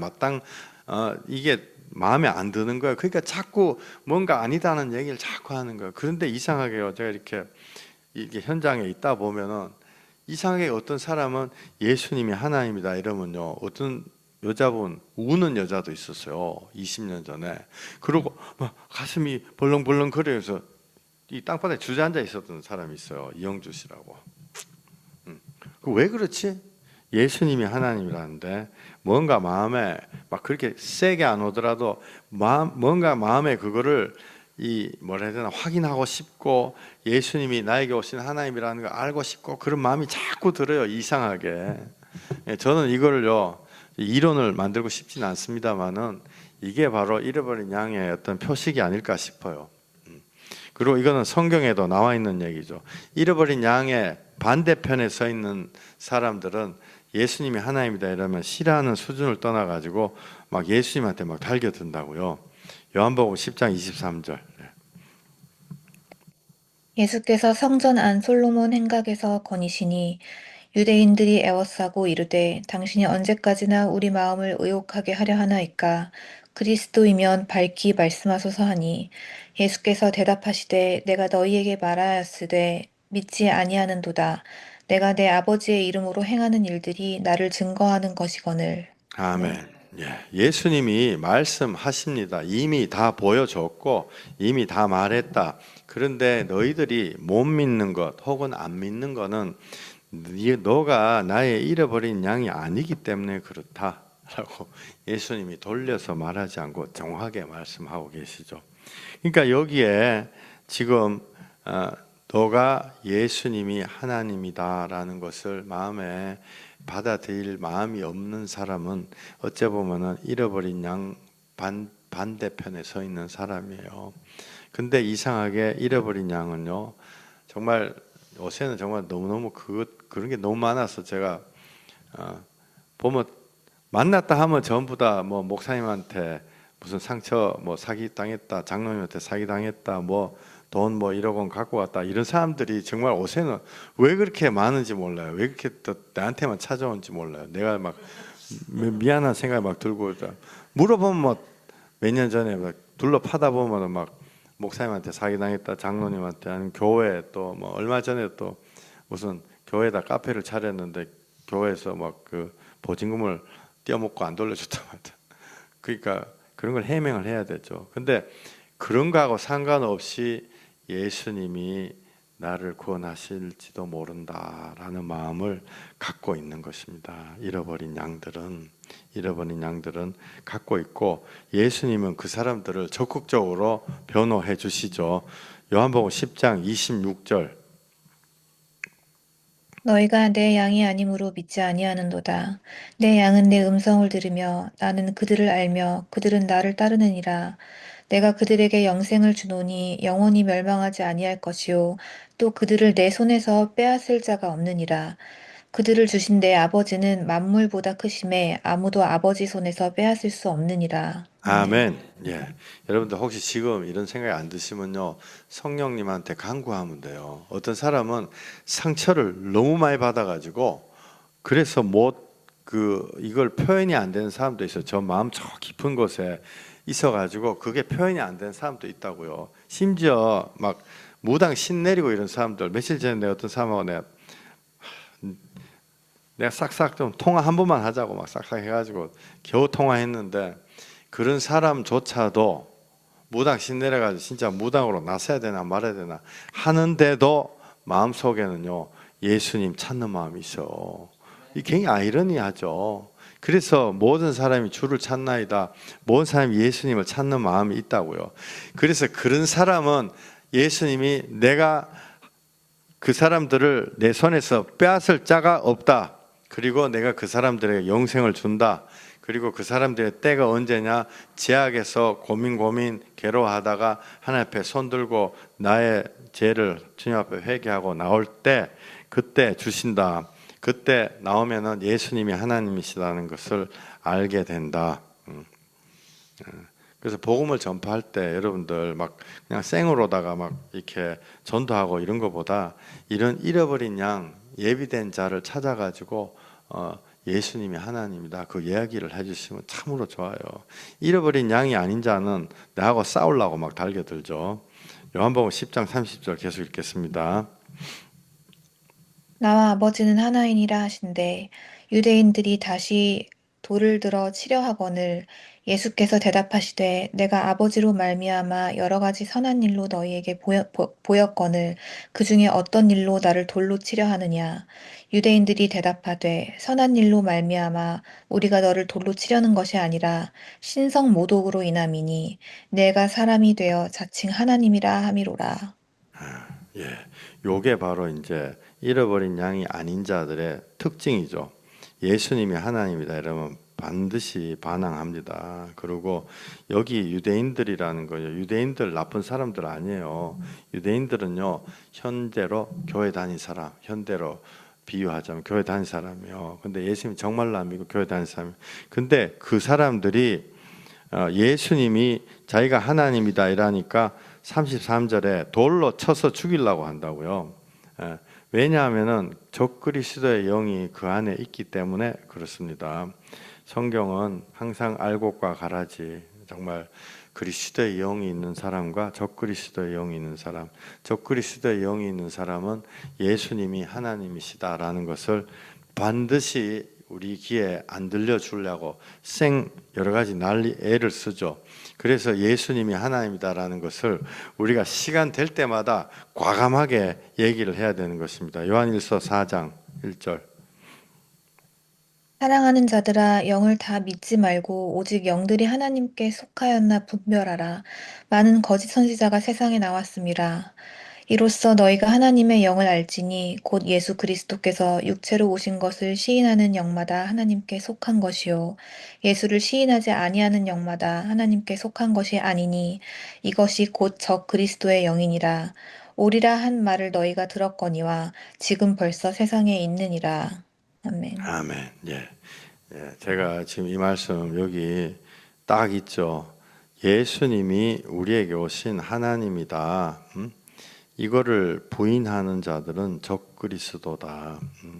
이게 마음에 안 드는 거야. 그러니까 자꾸 뭔가 아니다는 얘기를 자꾸 하는 거야. 그런데 이상하게요. 제가 이렇게 현장에 있다 보면은 이상하게 어떤 사람은 예수님이 하나님이다 이러면요. 어떤 여자분 우는 여자도 있었어요. 20년 전에. 그러고 막 가슴이 벌렁벌렁 거려서 이 땅바닥에 주저앉아 있었던 사람이 있어요. 이영주 씨라고. 왜 그렇지? 예수님이 하나님이라는데 뭔가 마음에 막 그렇게 세게 안 오더라도 뭔가 마음에 그거를 이 뭐라 해야 되나 확인하고 싶고 예수님이 나에게 오신 하나님이라는 걸 알고 싶고 그런 마음이 자꾸 들어요. 이상하게. 저는 이거를요 이론을 만들고 싶지는 않습니다만은 이게 바로 잃어버린 양의 어떤 표식이 아닐까 싶어요. 그리고 이거는 성경에도 나와 있는 얘기죠. 잃어버린 양의 반대편에 서 있는 사람들은 예수님이 하나님이다 이러면 싫어하는 수준을 떠나가지고 막 예수님한테 막 달겨든다고요. 요한복음 10장 23절. 예수께서 성전 안 솔로몬 행각에서 거니시니 유대인들이 애워싸고 이르되 당신이 언제까지나 우리 마음을 의혹하게 하려 하나이까 그리스도이면 밝히 말씀하소서 하니 예수께서 대답하시되 내가 너희에게 말하였으되 믿지 아니하는도다 내가 내 아버지의 이름으로 행하는 일들이 나를 증거하는 것이거늘. 아멘. 예수님이 말씀하십니다. 이미 다 보여줬고 이미 다 말했다. 그런데 너희들이 못 믿는 것 혹은 안 믿는 거는 너가 나의 잃어버린 양이 아니기 때문에 그렇다라고 예수님이 돌려서 말하지 않고 정확하게 말씀하고 계시죠. 그러니까 여기에 지금 너가 예수님이 하나님이다라는 것을 마음에 받아들일 마음이 없는 사람은 어째 보면은 잃어버린 양 반대편에 서 있는 사람이에요. 근데 이상하게 잃어버린 양은요, 정말 요새는 정말 너무너무 그런 게 너무 많아서 제가 보면 만났다 하면 전부 다 뭐 목사님한테 무슨 상처 뭐 사기 당했다, 장로님한테 사기 당했다, 뭐 돈 뭐 1억 원 갖고 왔다 이런 사람들이 정말 요새는 왜 그렇게 많은지 몰라요. 왜 그렇게 또 나한테만 찾아오는지 몰라요. 내가 막 미안한 생각이 막 들고 물어보면 뭐 몇 년 전에 막 둘러 파다 보면 막 목사님한테 사기 당했다, 장로님한테 아니면 교회 또 뭐 얼마 전에 또 무슨 교회에다 카페를 차렸는데 교회에서 막 그 보증금을 떼어먹고 안 돌려줬다 말다. 그러니까 그런 걸 해명을 해야 되죠. 근데 그런 거하고 상관없이 예수님이 나를 구원하실지도 모른다라는 마음을 갖고 있는 것입니다. 잃어버린 양들은 갖고 있고 예수님은 그 사람들을 적극적으로 변호해 주시죠. 요한복음 10장 26절. 너희가 내 양이 아니므로 믿지 아니하는도다. 내 양은 내 음성을 들으며 나는 그들을 알며 그들은 나를 따르느니라. 내가 그들에게 영생을 주노니 영원히 멸망하지 아니할 것이요 또 그들을 내 손에서 빼앗을 자가 없느니라. 그들을 주신 내 아버지는 만물보다 크심에 아무도 아버지 손에서 빼앗을 수 없느니라. 아멘. 아멘. 여러분들 혹시 지금 이런 생각이 안 드시면요. 성령님한테 간구하면 돼요. 어떤 사람은 상처를 너무 많이 받아가지고 그래서 이걸 표현이 안 되는 사람도 있어요. 저 마음 저 깊은 곳에 있어가지고 그게 표현이 안 되는 사람도 있다고요. 심지어 막 무당 신 내리고 이런 사람들 며칠 전에 내가 어떤 사람하고 내가 싹싹 좀 통화 한 번만 하자고 막 싹싹 해가지고 겨우 통화했는데 그런 사람조차도 무당 신 내려가지고 진짜 무당으로 나서야 되나 말아야 되나 하는데도 마음속에는요 예수님 찾는 마음이 있어. 이 굉장히 아이러니하죠. 그래서 모든 사람이 주를 찾나이다. 모든 사람이 예수님을 찾는 마음이 있다고요. 그래서 그런 사람은 예수님이 내가 그 사람들을 내 손에서 빼앗을 자가 없다. 그리고 내가 그 사람들에게 영생을 준다. 그리고 그 사람들의 때가 언제냐? 제약에서 고민 괴로워하다가 하나님 앞에 손 들고 나의 죄를 주님 앞에 회개하고 나올 때 그때 주신다. 그때 나오면은 예수님이 하나님이시라는 것을 알게 된다. 그래서 복음을 전파할 때 여러분들 막 그냥 생으로다가 막 이렇게 전도하고 이런 것보다 이런 잃어버린 양 예비된 자를 찾아가지고 예수님이 하나님이다 그 이야기를 해주시면 참으로 좋아요. 잃어버린 양이 아닌 자는 나하고 싸우려고 막 달겨들죠. 요한복음 10장 30절 계속 읽겠습니다. 나와 아버지는 하나이니라 하신대 유대인들이 다시 돌을 들어 치려 하거늘 예수께서 대답하시되 내가 아버지로 말미암아 여러 가지 선한 일로 너희에게 보였거늘 그 중에 어떤 일로 나를 돌로 치려 하느냐 유대인들이 대답하되 선한 일로 말미암아 우리가 너를 돌로 치려는 것이 아니라 신성 모독으로 인함이니 내가 사람이 되어 자칭 하나님이라 함이로라. 예, 요게 바로 이제 잃어버린 양이 아닌 자들의 특징이죠. 예수님이 하나님이다 이러면 반드시 반항합니다. 그리고 여기 유대인들이라는 거예요. 유대인들 나쁜 사람들 아니에요. 유대인들은요, 현대로 교회 다닌 사람, 현대로 비유하자면 교회 다닌 사람이요. 근데 예수님이 정말로 안 믿고 교회 다닌 사람. 근데 그 사람들이 예수님이 자기가 하나님이다 이러니까 33절에 돌로 쳐서 죽이려고 한다고요. 왜냐하면은 적그리스도의 영이 그 안에 있기 때문에 그렇습니다. 성경은 항상 알곡과 가라지, 정말 그리스도의 영이 있는 사람과 적그리스도의 영이 있는 사람, 적그리스도의 영이 있는 사람은 예수님이 하나님이시다라는 것을 반드시 우리 귀에 안 들려주려고 여러 가지 애를 쓰죠. 그래서 예수님이 하나님이다라는 것을 우리가 시간 될 때마다 과감하게 얘기를 해야 되는 것입니다. 요한일서 4장 1절. 사랑하는 자들아 영을 다 믿지 말고 오직 영들이 하나님께 속하였나 분별하라. 많은 거짓 선지자가 세상에 나왔음이라. 이로써 너희가 하나님의 영을 알지니 곧 예수 그리스도께서 육체로 오신 것을 시인하는 영마다 하나님께 속한 것이요 예수를 시인하지 아니하는 영마다 하나님께 속한 것이 아니니 이것이 곧 적 그리스도의 영이니라. 오리라 한 말을 너희가 들었거니와 지금 벌써 세상에 있느니라. 아멘. 아멘. 예. 제가 지금 이 말씀 여기 딱 있죠. 예수님이 우리에게 오신 하나님이다. 이거를 부인하는 자들은 적그리스도다.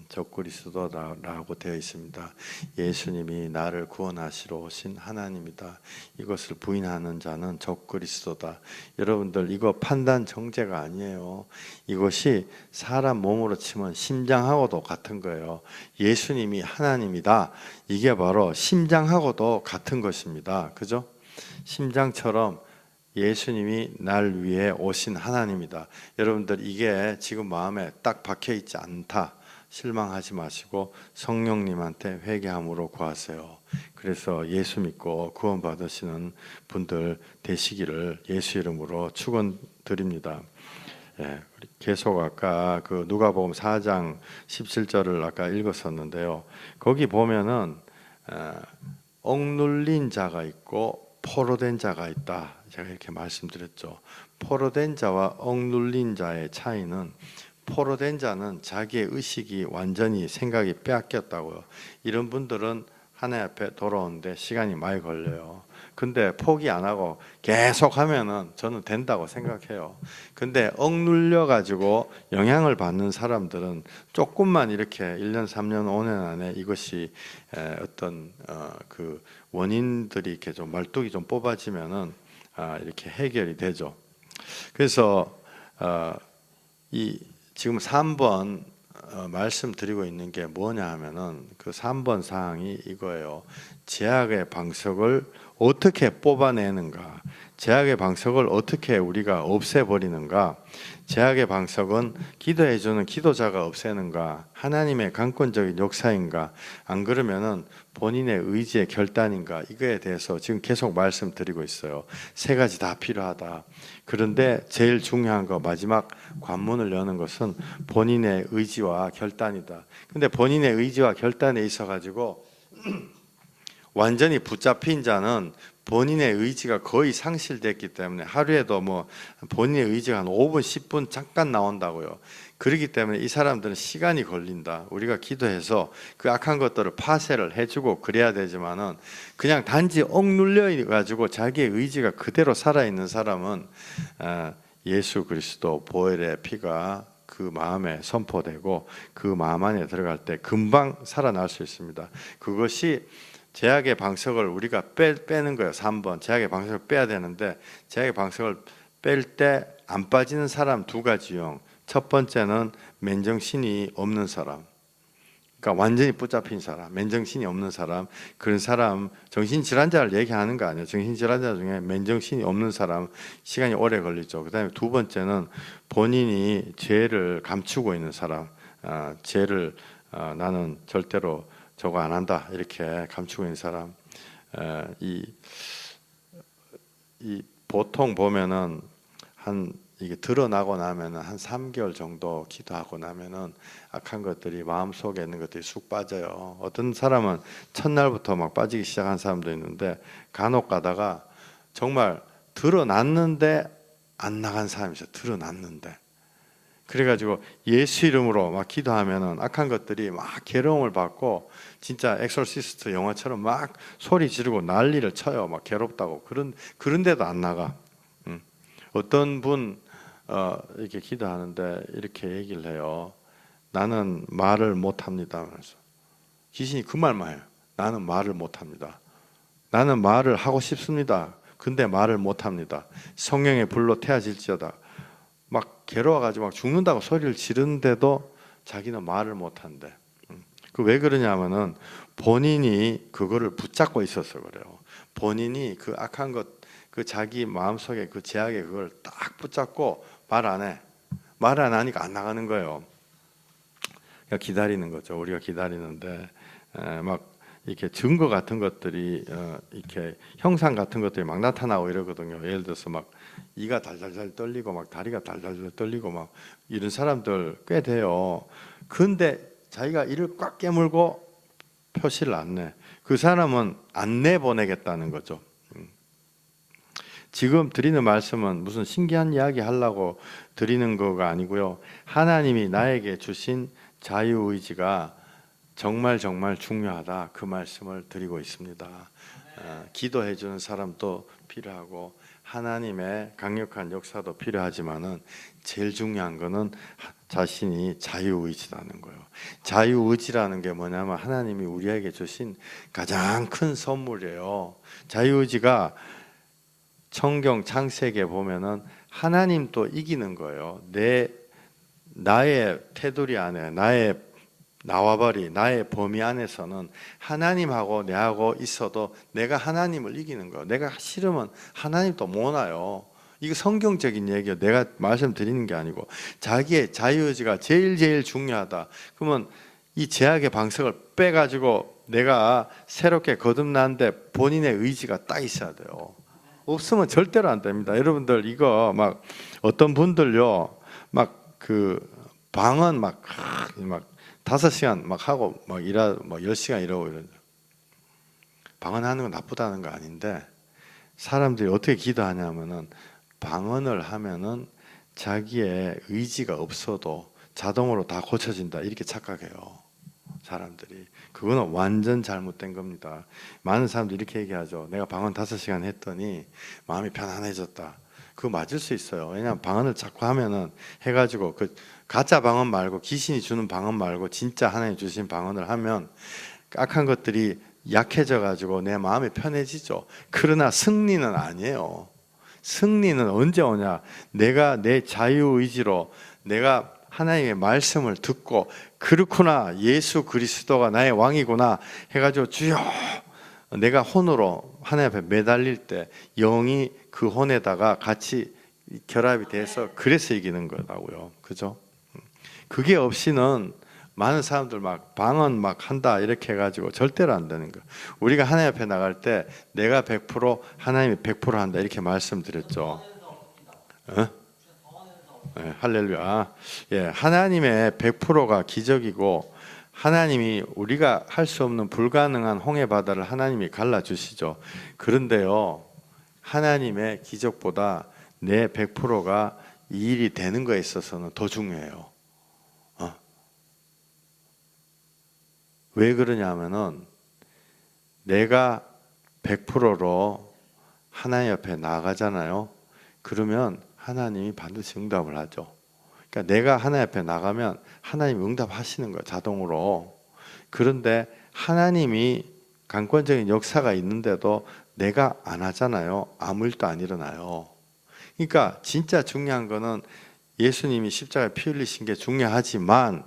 적그리스도다라고 되어 있습니다. 예수님이 나를 구원하시러 오신 하나님이다. 이것을 부인하는 자는 적그리스도다. 여러분들 이거 판단 정죄가 아니에요. 이것이 사람 몸으로 치면 심장하고도 같은 거예요. 예수님이 하나님이다. 이게 바로 심장하고도 같은 것입니다. 그죠? 심장처럼 예수님이 날 위해 오신 하나님이다. 여러분들 이게 지금 마음에 딱 박혀 있지 않다. 실망하지 마시고 성령님한테 회개함으로 구하세요. 그래서 예수 믿고 구원 받으시는 분들 되시기를 예수 이름으로 축원드립니다. 예, 계속 아까 그 누가복음 4장 17절을 아까 읽었었는데요. 거기 보면은 억눌린 자가 있고 포로된 자가 있다. 제가 이렇게 말씀드렸죠. 포로된 자와 억눌린 자의 차이는 포로된 자는 자기의 의식이 완전히 생각이 빼앗겼다고요. 이런 분들은 하나님 앞에 돌아오는데 시간이 많이 걸려요. 근데 포기 안 하고 계속 하면은 저는 된다고 생각해요. 근데 억눌려 가지고 영향을 받는 사람들은 조금만 이렇게 1년, 3년, 5년 안에 이것이 어떤 그 원인들이 이렇게 좀 말뚝이 좀 뽑아지면은 이렇게 해결이 되죠. 그래서 이 지금 3번 말씀드리고 있는 게 뭐냐 하면은 그 3번 사항이 이거예요. 제약의 방석을 어떻게 뽑아내는가, 제약의 방석을 어떻게 우리가 없애버리는가, 제약의 방석은 기도해주는 기도자가 없애는가, 하나님의 강권적인 역사인가, 안 그러면은 본인의 의지의 결단인가, 이거에 대해서 지금 계속 말씀드리고 있어요. 세 가지 다 필요하다. 그런데 제일 중요한 거, 마지막 관문을 여는 것은 본인의 의지와 결단이다. 근데 본인의 의지와 결단에 있어 가지고 완전히 붙잡힌 자는 본인의 의지가 거의 상실됐기 때문에 하루에도 뭐 본인의 의지가 한 5분, 10분 잠깐 나온다고요. 그렇기 때문에 이 사람들은 시간이 걸린다. 우리가 기도해서 그 악한 것들을 파쇄를 해주고 그래야 되지만은 그냥 단지 억눌려 가지고 자기의 의지가 그대로 살아있는 사람은 예수 그리스도 보혈의 피가 그 마음에 선포되고 그 마음 안에 들어갈 때 금방 살아날 수 있습니다. 그것이 제약의 방석을 우리가 빼는 거예요. 3번 제약의 방석을 빼야 되는데 제약의 방석을 뺄 때 안 빠지는 사람 두 가지 유형. 첫 번째는 맨정신이 없는 사람. 그러니까 완전히 붙잡힌 사람, 맨정신이 없는 사람, 그런 사람, 정신질환자를 얘기하는 거 아니에요. 정신질환자 중에 맨정신이 없는 사람 시간이 오래 걸리죠. 그다음에 두 번째는 본인이 죄를 감추고 있는 사람, 죄를 나는 절대로 저거 안 한다 이렇게 감추고 있는 사람. 이 보통 보면은 이게 드러나고 나면은 한 3개월 정도 기도하고 나면은 악한 것들이 마음속에 있는 것들이 쑥 빠져요. 어떤 사람은 첫날부터 막 빠지기 시작한 사람도 있는데 간혹 가다가 정말 드러났는데 안 나간 사람이 있어요. 드러났는데. 그래가지고 예수 이름으로 막 기도하면은 악한 것들이 막 괴로움을 받고 진짜 엑소시스트 영화처럼 막 소리 지르고 난리를 쳐요. 막 괴롭다고 그런데도 안 나가. 어떤 분 이렇게 기도하는데 이렇게 얘기를 해요. 나는 말을 못합니다. 그래서 귀신이 그 말만 해요. 나는 말을 못합니다. 나는 말을 하고 싶습니다. 근데 말을 못합니다. 성령의 불로 태워질지어다. 막 괴로워가지고 막 죽는다고 소리를 지르는데도 자기는 말을 못한대. 그 왜 그러냐면은 본인이 그거를 붙잡고 있어서 그래요. 본인이 그 악한 것, 그 자기 마음속에 그 죄악의 그걸 딱 붙잡고 말 안 해. 말 안 하니까 안 나가는 거예요. 그러니까 기다리는 거죠. 우리가 기다리는데 막 이렇게 증거 같은 것들이 이렇게 형상 같은 것들이 막 나타나고 이러거든요. 예를 들어서 막 이가 달달달 떨리고 막 다리가 달달달 떨리고 막 이런 사람들 꽤 돼요. 근데 자기가 이를 꽉 깨물고 표시를 안 내. 그 사람은 안 내보내겠다는 거죠. 지금 드리는 말씀은 무슨 신기한 이야기 하려고 드리는 거가 아니고요. 하나님이 나에게 주신 자유의지가 정말 중요하다. 그 말씀을 드리고 있습니다. 기도해 주는 사람도 필요하고 하나님의 강력한 역사도 필요하지만은 제일 중요한 거는 자신이 자유의지라는 거예요. 자유의지라는 게 뭐냐면 하나님이 우리에게 주신 가장 큰 선물이에요. 자유의지가 성경 창세기에 보면은 하나님도 이기는 거예요. 나의 테두리 안에 나의 범위 안에서는 하나님하고 내하고 있어도 내가 하나님을 이기는 거예요. 내가 싫으면 하나님도 못 와요. 이거 성경적인 얘기예요. 내가 말씀드리는 게 아니고 자기의 자유의지가 제일 중요하다. 그러면 이 제약의 방석을 빼가지고 내가 새롭게 거듭났는데 본인의 의지가 딱 있어야 돼요. 없으면 절대로 안 됩니다. 여러분들 이거 막 어떤 분들요 막 그 방언 막 5시간 막 하고 막 10시간 이러고 이런 방언하는 건 나쁘다는 거 아닌데 사람들이 어떻게 기도하냐면은 방언을 하면은 자기의 의지가 없어도 자동으로 다 고쳐진다 이렇게 착각해요. 사람들이 그거는 완전 잘못된 겁니다. 많은 사람들이 이렇게 얘기하죠. 내가 방언 5시간 했더니 마음이 편안해졌다. 그거 맞을 수 있어요. 왜냐하면 방언을 자꾸 하면은 해가지고 그 가짜 방언 말고 귀신이 주는 방언 말고 진짜 하나님 주신 방언을 하면 악한 것들이 약해져 가지고 내 마음이 편해지죠. 그러나 승리는 아니에요. 승리는 언제 오냐? 내가 내 자유의지로 내가 하나님의 말씀을 듣고 그렇구나 예수 그리스도가 나의 왕이구나 해가지고 주여 내가 혼으로 하나님 앞에 매달릴 때 영이 그 혼에다가 같이 결합이 돼서 그래서 이기는 거라고요. 그죠? 그게 없이는 많은 사람들 막 방언 막 한다 이렇게 해가지고 절대로 안 되는 거예요. 우리가 하나님 앞에 나갈 때 내가 100% 하나님이 100% 한다 이렇게 말씀드렸죠. 네, 할렐루야. 예, 하나님의 100%가 기적이고 하나님이 우리가 할 수 없는 불가능한 홍해 바다를 하나님이 갈라 주시죠. 그런데요. 하나님의 기적보다 내 100%가 이 일이 되는 거에 있어서는 더 중요해요. 왜 그러냐면은 내가 100%로 하나님 앞에 나가잖아요. 그러면 하나님이 반드시 응답을 하죠. 그러니까 내가 하나님 앞에 나가면 하나님이 응답하시는 거예요. 자동으로. 그런데 하나님이 강권적인 역사가 있는데도 내가 안 하잖아요. 아무 일도 안 일어나요. 그러니까 진짜 중요한 거는 예수님이 십자가에 피 흘리신 게 중요하지만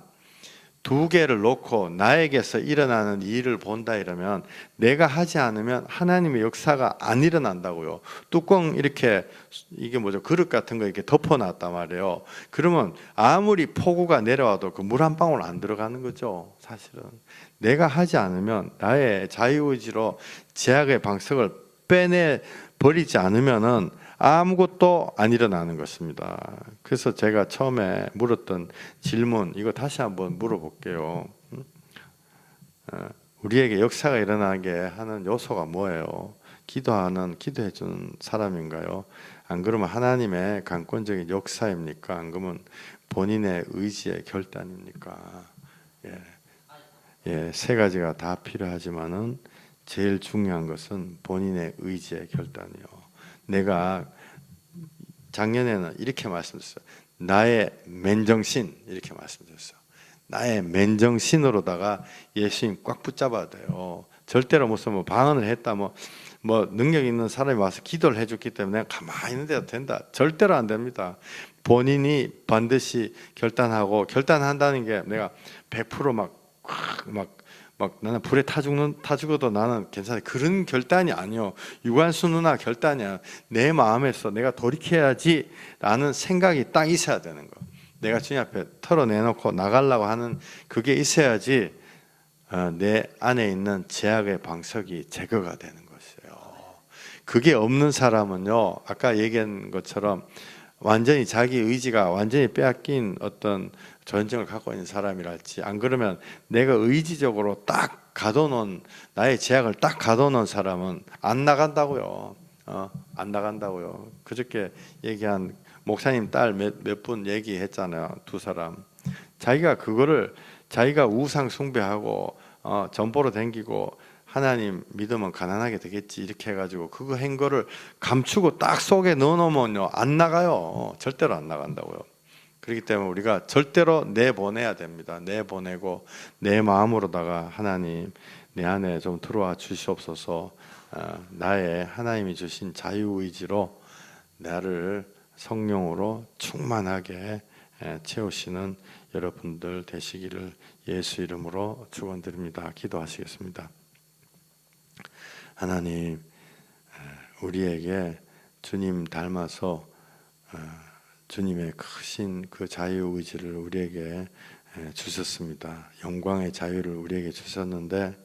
두 개를 놓고 나에게서 일어나는 일을 본다 이러면 내가 하지 않으면 하나님의 역사가 안 일어난다고요. 뚜껑 이렇게 이게 뭐죠? 그릇 같은 거 이렇게 덮어놨단 말이에요. 그러면 아무리 폭우가 내려와도 그 물 한 방울 안 들어가는 거죠. 사실은 내가 하지 않으면 나의 자유의지로 제약의 방석을 빼내 버리지 않으면은 아무것도 안 일어나는 것입니다. 그래서 제가 처음에 물었던 질문 이거 다시 한번 물어볼게요. 우리에게 역사가 일어나게 하는 요소가 뭐예요? 기도해 주는 사람인가요? 안 그러면 하나님의 강권적인 역사입니까? 안 그러면 본인의 의지의 결단입니까? 세 가지가 다 필요하지만은 제일 중요한 것은 본인의 의지의 결단이요. 내가 작년에는 이렇게 말씀드렸어요. 나의 맨정신 이렇게 말씀드렸어요. 나의 맨정신으로다가 예수님 꽉 붙잡아야 돼요. 절대로 무슨 뭐 방언을 했다 뭐 능력 있는 사람이 와서 기도를 해줬기 때문에 내가 가만히 있는 데도 된다. 절대로 안 됩니다. 본인이 반드시 결단한다는 게 내가 100% 막 나는 불에 타 죽어도 나는 괜찮아. 그런 결단이 아니요. 유관수 누나 결단이야. 내 마음에서 내가 돌이켜야지 라는 생각이 딱 있어야 되는 거. 내가 주님 앞에 털어내놓고 나가려고 하는 그게 있어야지 내 안에 있는 제약의 방석이 제거가 되는 것이에요. 그게 없는 사람은요. 아까 얘기한 것처럼 완전히 자기 의지가 완전히 빼앗긴 어떤 전쟁을 갖고 있는 사람이랄지 안 그러면 내가 의지적으로 딱 가둬놓은 나의 제약을 딱 가둬놓은 사람은 안 나간다고요. 안 나간다고요. 그저께 얘기한 목사님 딸 몇 분 얘기했잖아요. 두 사람 자기가 우상 숭배하고 전보로 댕기고 하나님 믿으면 가난하게 되겠지 이렇게 해가지고 그거 한 거를 감추고 딱 속에 넣어놓으면요 안 나가요. 절대로 안 나간다고요. 그렇기 때문에 우리가 절대로 내보내야 됩니다. 내보내고 내 마음으로다가 하나님 내 안에 좀 들어와 주시옵소서. 나의 하나님이 주신 자유의지로 나를 성령으로 충만하게 채우시는 여러분들 되시기를 예수 이름으로 축원드립니다. 기도하시겠습니다. 하나님, 우리에게 주님 닮아서 주님의 크신 그 자유의지를 우리에게 주셨습니다. 영광의 자유를 우리에게 주셨는데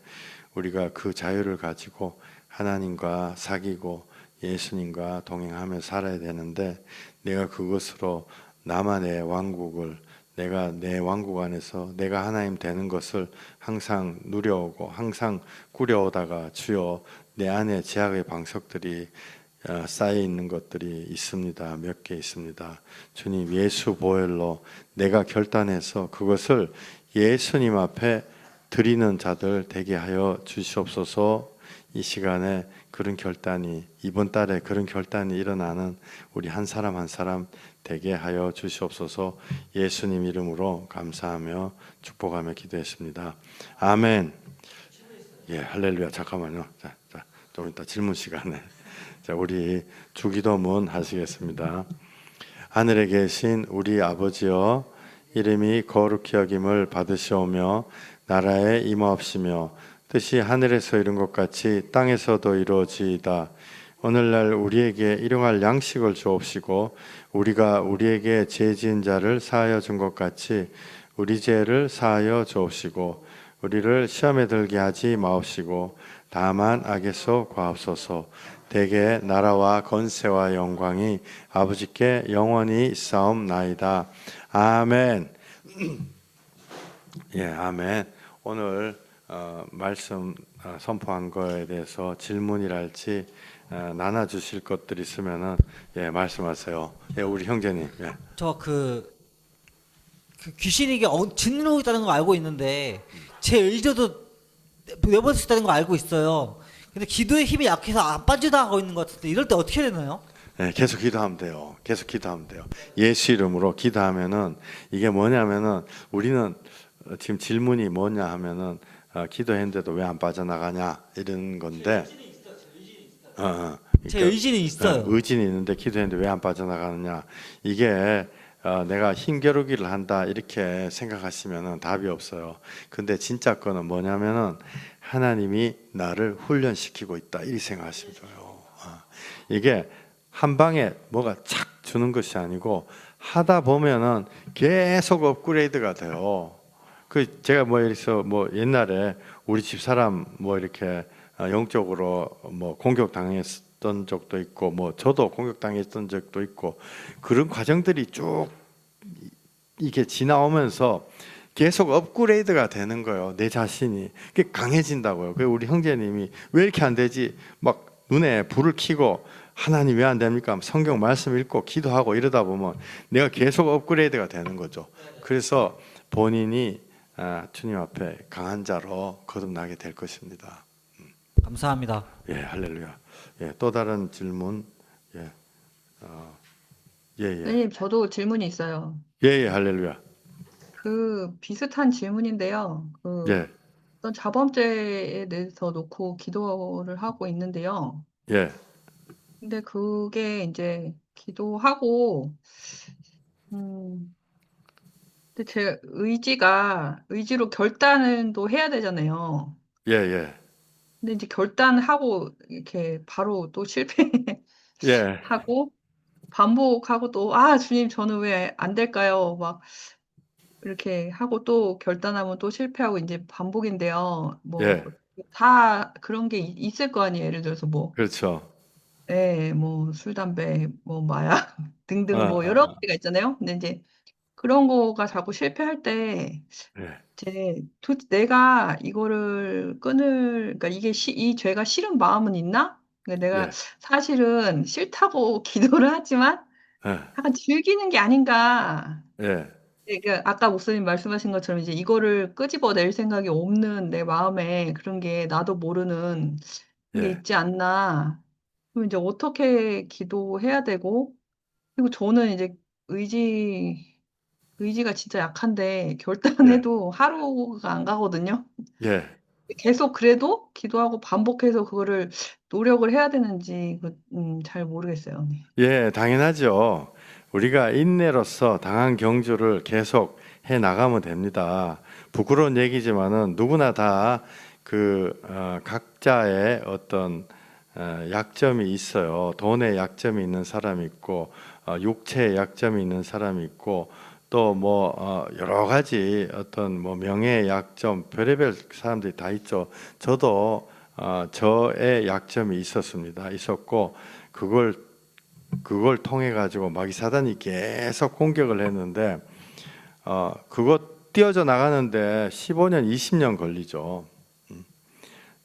우리가 그 자유를 가지고 하나님과 사귀고 예수님과 동행하며 살아야 되는데 내가 그것으로 나만의 왕국을 내가 내 왕국 안에서 내가 하나님 되는 것을 항상 누려오고 항상 꾸려오다가 주여 내 안에 제약의 방석들이 쌓여 있는 것들이 있습니다. 몇 개 있습니다. 주님 예수 보혈로 내가 결단해서 그것을 예수님 앞에 드리는 자들 되게 하여 주시옵소서. 이 시간에 그런 결단이 이번 달에 그런 결단이 일어나는 우리 한 사람 한 사람 되게 하여 주시옵소서. 예수님 이름으로 감사하며 축복하며 기도했습니다. 아멘. 예, 할렐루야. 잠깐만요. 자, 좀 이따 질문 시간에. 자, 우리 주기도문 하시겠습니다. 하늘에 계신 우리 아버지여, 이름이 거룩히 여김을 받으시오며 나라에 임하옵시며 뜻이 하늘에서 이룬 것 같이 땅에서도 이루어지이다. 오늘날 우리에게 일용할 양식을 주옵시고 우리가 우리에게 죄 지은 자를 사하여 준 것 같이 우리 죄를 사하여 주옵시고 우리를 시험에 들게 하지 마옵시고 다만 악에서 구하옵소서. 대개 나라와 건세와 영광이 아버지께 영원히 있사옵나이다. 아멘. 예, 아멘. 오늘 말씀 선포한 거에 대해서 질문이랄지 나눠 주실 것들 있으면은 예, 말씀하세요. 예, 우리 형제님. 예. 저 그 귀신이 이게 진노 있다는 거 알고 있는데 제 의지도 내버릴 수 있다는 거 알고 있어요. 근데 기도의 힘이 약해서 안 빠져나가고 있는 것 같은데 이럴 때 어떻게 해야 되나요? 예, 계속 기도하면 돼요. 계속 기도하면 돼요. 예수 이름으로 기도하면은 이게 뭐냐면은 우리는 지금 질문이 뭐냐 하면은 기도했는데도 왜 안 빠져나가냐 이런 건데 제 의지는 있어요. 의지는 있는데 기도했는데 왜 안 빠져나가느냐 이게 내가 힘겨루기를 한다 이렇게 생각하시면은 답이 없어요. 근데 진짜 거는 뭐냐면은 하나님이 나를 훈련시키고 있다 이렇게 생각하시면 돼요. 이게 한 방에 뭐가 착 주는 것이 아니고 하다 보면은 계속 업그레이드가 돼요. 그 제가 뭐 이래서 뭐 옛날에 우리 집 사람 뭐 이렇게 영적으로 뭐 공격 당했던 적도 있고 뭐 저도 공격 당했던 적도 있고 그런 과정들이 쭉 이게 지나오면서 계속 업그레이드가 되는 거예요. 내 자신이 그게 강해진다고요. 그 우리 형제님이 왜 이렇게 안 되지? 막 눈에 불을 켜고 하나님 왜 안 됩니까? 성경 말씀 읽고 기도하고 이러다 보면 내가 계속 업그레이드가 되는 거죠. 그래서 본인이 주님 앞에 강한 자로 거듭나게 될 것입니다. 감사합니다. 예, 할렐루야. 예, 또 다른 질문. 예, 예, 예, 선생님, 저도 질문이 있어요. 예, 예, 할렐루야. 그 비슷한 질문인데요. 예, 어떤 자범죄에 대해서 놓고 기도를 하고 있는데요. 예, 근데 그게 이제 기도하고, 음, 근데 제 의지로 결단을 또 해야 되잖아요. 예, 예, 근데 이제 결단하고 이렇게 바로 또 실패하고 예, 반복하고 또, 주님, 저는 왜 안 될까요? 막 이렇게 하고 또 결단하면 또 실패하고 이제 반복인데요. 예. 뭐, 다 그런 게 있을 거 아니에요. 예를 들어서 뭐, 그렇죠. 뭐, 술, 담배, 뭐, 마약 어, 등등 뭐, 여러 가지가 있잖아요. 근데 이제 그런 거가 자꾸 실패할 때, 예, 내가 이거를 그러니까 이 죄가 싫은 마음은 있나? 그러니까 내가 예, 사실은 싫다고 기도를 하지만 예, 약간 즐기는 게 아닌가. 예, 그러니까 아까 목사님 말씀하신 것처럼 이제 이거를 끄집어낼 생각이 없는 내 마음에 그런 게 나도 모르는 게 예, 있지 않나. 그럼 이제 어떻게 기도해야 되고, 그리고 저는 이제 의지가 진짜 약한데 예, 결단해도 하루가 안 가거든요. 예. 계속 그래도 기도하고 반복해서 그거를 노력을 해야 되는지 잘 모르겠어요. 네. 예, 당연하죠. 우리가 인내로서 당한 경주를 계속 해 나가면 됩니다. 부끄러운 얘기지만은 누구나 다 각자의 어떤 약점이 있어요. 돈의 약점이 있는 사람이 있고, 육체의 약점이 있는 사람이 있고, 또 뭐 여러 가지 어떤 뭐 명예의 약점, 별의별 사람들이 다 있죠. 저도 저의 약점이 있었고, 그걸 통해 가지고 마귀 사단이 계속 공격을 했는데 그거 뛰어져 나가는데 15년, 20년 걸리죠.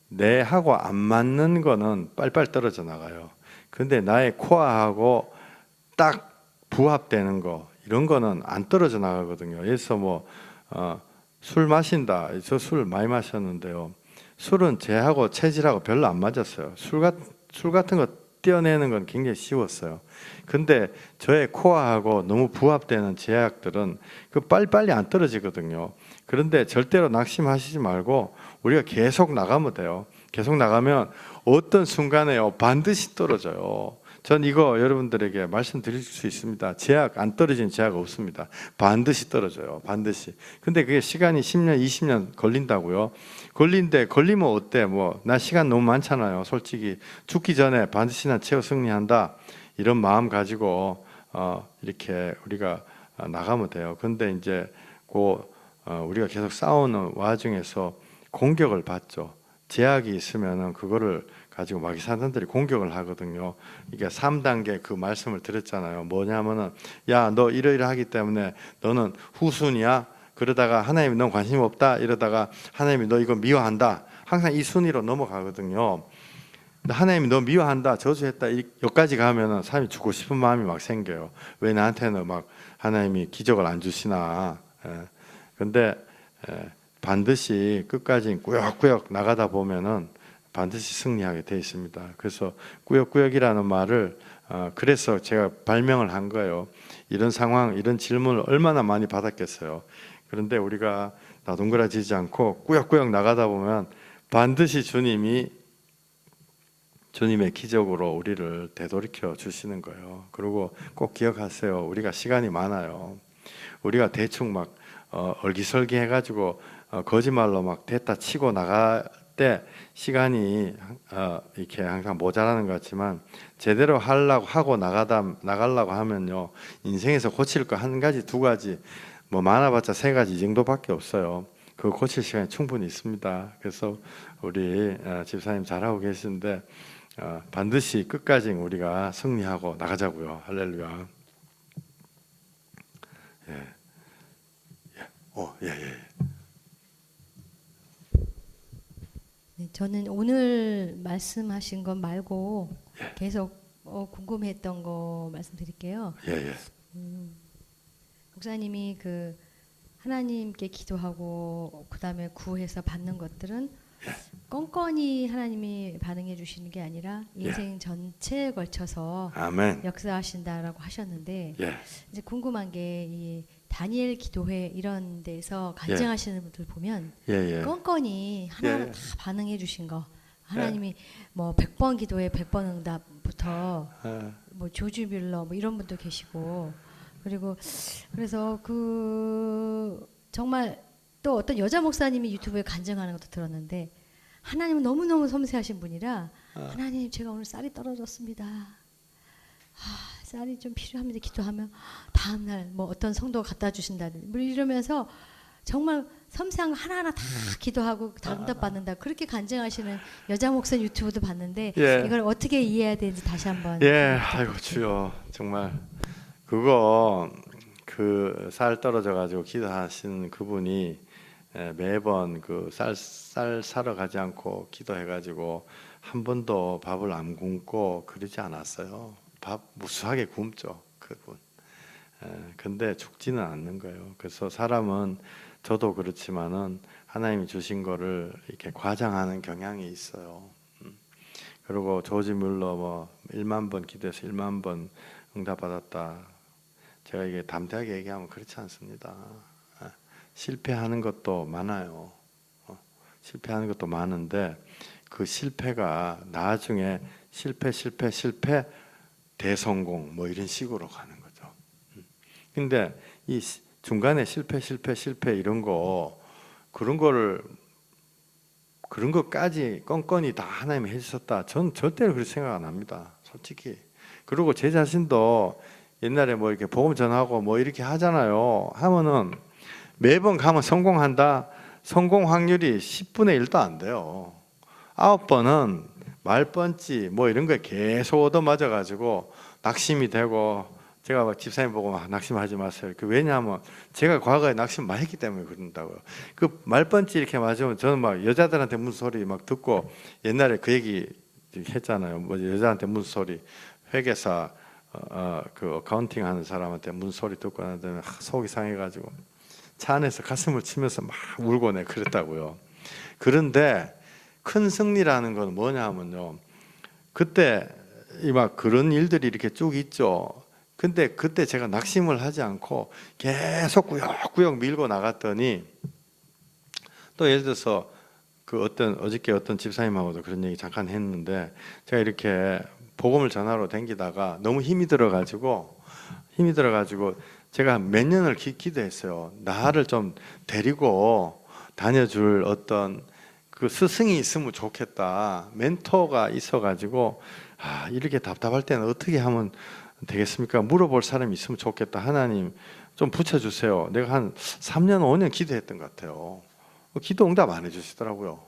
내하고 안 맞는 거는 빨빨 떨어져 나가요. 근데 나의 코어하고 딱 부합되는 거 이런 거는 안 떨어져 나가거든요. 그래서 뭐 술 마신다. 저 술 많이 마셨는데요. 술은 제하고 체질하고 별로 안 맞았어요. 술 같은 거 떼어내는 건 굉장히 쉬웠어요. 근데 저의 코어하고 너무 부합되는 제약들은 그 빨리빨리 안 떨어지거든요. 그런데 절대로 낙심하시지 말고 우리가 계속 나가면 돼요. 계속 나가면 어떤 순간에요 반드시 떨어져요. 전 이거 여러분들에게 말씀드릴 수 있습니다. 제약 안 떨어지는 제약 없습니다. 반드시 떨어져요. 반드시. 근데 그게 시간이 10년, 20년 걸린다고요. 걸리면 어때? 뭐 나 시간 너무 많잖아요. 솔직히 죽기 전에 반드시 난 최후 승리한다. 이런 마음 가지고 이렇게 우리가 나가면 돼요. 근데 이제 우리가 계속 싸우는 와중에서 공격을 받죠. 제약이 있으면은 그거를 가지고 마귀 사단들이 공격을 하거든요. 이게 3단계 그 말씀을 드렸잖아요. 뭐냐면은 야, 너 이러이러하기 때문에 너는 후순이야. 그러다가 하나님이 넌 관심 없다. 이러다가 하나님이 너 이거 미워한다. 항상 이 순위로 넘어가거든요. 근데 하나님이 너 미워한다. 저주했다. 여기까지 가면은 사람이 죽고 싶은 마음이 막 생겨요. 왜 나한테는 막 하나님이 기적을 안 주시나. 근데 반드시 끝까지 꾸역꾸역 나가다 보면은 반드시 승리하게 되어 있습니다. 그래서 꾸역꾸역이라는 말을 그래서 제가 발명을 한 거예요. 이런 상황, 이런 질문을 얼마나 많이 받았겠어요. 그런데 우리가 나동그라지지 않고 꾸역꾸역 나가다 보면 반드시 주님이 주님의 기적으로 우리를 되돌이켜 주시는 거예요. 그리고 꼭 기억하세요. 우리가 시간이 많아요. 우리가 대충 막 얼기설기 해가지고 거짓말로 막 됐다 치고 나갈 때 시간이 이렇게 항상 모자라는 것 같지만 제대로 하고 나가려고 하면요, 인생에서 고칠 거 한 가지 두 가지 뭐 많아봤자 세 가지 이 정도밖에 없어요. 그거 고칠 시간이 충분히 있습니다. 그래서 우리 집사님 잘하고 계시는데 반드시 끝까지 우리가 승리하고 나가자고요. 할렐루야. 예. 예. 네, 저는 오늘 말씀하신 것 말고 계속 궁금했던 거 말씀드릴게요. 예. 목사님이 그 하나님께 기도하고 그다음에 구해서 받는 것들은 껌껌이 하나님이 반응해 주시는 게 아니라 인생 전체에 걸쳐서 아멘. 역사하신다라고 하셨는데 예. 이제 궁금한 게 이 다니엘 기도회 이런 데서 간증하시는 분들 보면 예. 껌껌이 하나하나 예. 다 반응해 주신 거 하나님이 뭐 100번 기도에 100번 응답부터 뭐 조지 뮬러 뭐 이런 분도 계시고 그리고 그래서 그 정말 또 어떤 여자 목사님이 유튜브에 간증하는 것도 들었는데 하나님은 너무너무 섬세하신 분이라 하나님 제가 오늘 쌀이 떨어졌습니다. 쌀이 좀 필요합니다. 기도하면 다음날 뭐 어떤 성도가 갖다 주신다든 뭐 이러면서 정말 섬세한 거 하나하나 다 기도하고 다 응답받는다. 그렇게 간증하시는 여자 목사 유튜브도 봤는데 이걸 어떻게 이해해야 되는지 다시 한번. 아이고 주여 정말 그거 그 쌀 떨어져 가지고 기도하시는 그분이 매번 그 쌀 사러 가지 않고 기도해 가지고 한 번도 밥을 안 굶고 그러지 않았어요. 밥 무수하게 굶죠 그분. 근데 죽지는 않는 거예요. 그래서 사람은 저도 그렇지만은 하나님이 주신 거를 이렇게 과장하는 경향이 있어요. 그리고 조지 뮬러 뭐 1만 번 기도해서 1만 번 응답받았다. 제가 이게 담대하게 얘기하면 그렇지 않습니다. 실패하는 것도 많아요. 실패하는 것도 많은데 그 실패가 나중에 실패 대성공 뭐 이런 식으로 가는 거죠. 근데 이 중간에 실패 이런 거 그런 것까지 껌껌이 다 하나님이 해주셨다. 전 절대로 그렇게 생각 안 합니다. 솔직히. 그리고 제 자신도 옛날에 뭐 이렇게 복음 전하고 뭐 이렇게 하잖아요. 하면은 매번 가면 성공한다. 성공 확률이 10분의 1도 안 돼요. 9번은 말번지 뭐 이런 거에 계속 얻어맞아 가지고 낙심이 되고 제가 막 집사님 보고 막 낙심하지 마세요. 왜냐하면 제가 과거에 낙심 많이 했기 때문에 그런다고요. 그 말번지 이렇게 맞으면 저는 막 여자들한테 무슨 소리 막 듣고 옛날에 그 얘기 했잖아요. 뭐 여자한테 무슨 소리 회계사 그 어카운팅 하는 사람한테 무슨 소리 듣고 나더니 속이 상해가지고 차 안에서 가슴을 치면서 막 울고 내 그랬다고요. 그런데 큰 승리라는 건 뭐냐 하면요. 그때 막 그런 일들이 이렇게 쭉 있죠. 근데 그때 제가 낙심을 하지 않고 계속 구역구역 밀고 나갔더니 또 예를 들어서 그 어저께 어떤 집사님하고도 그런 얘기 잠깐 했는데 제가 이렇게 복음을 전하러 댕기다가 너무 힘이 들어가지고 제가 몇 년을 기도했어요. 나를 좀 데리고 다녀줄 어떤 그 스승이 있으면 좋겠다. 멘토가 있어가지고 이렇게 답답할 때는 어떻게 하면 되겠습니까? 물어볼 사람이 있으면 좋겠다. 하나님 좀 붙여주세요. 내가 한 3년 5년 기도했던 것 같아요. 기도 응답 안 해주시더라고요.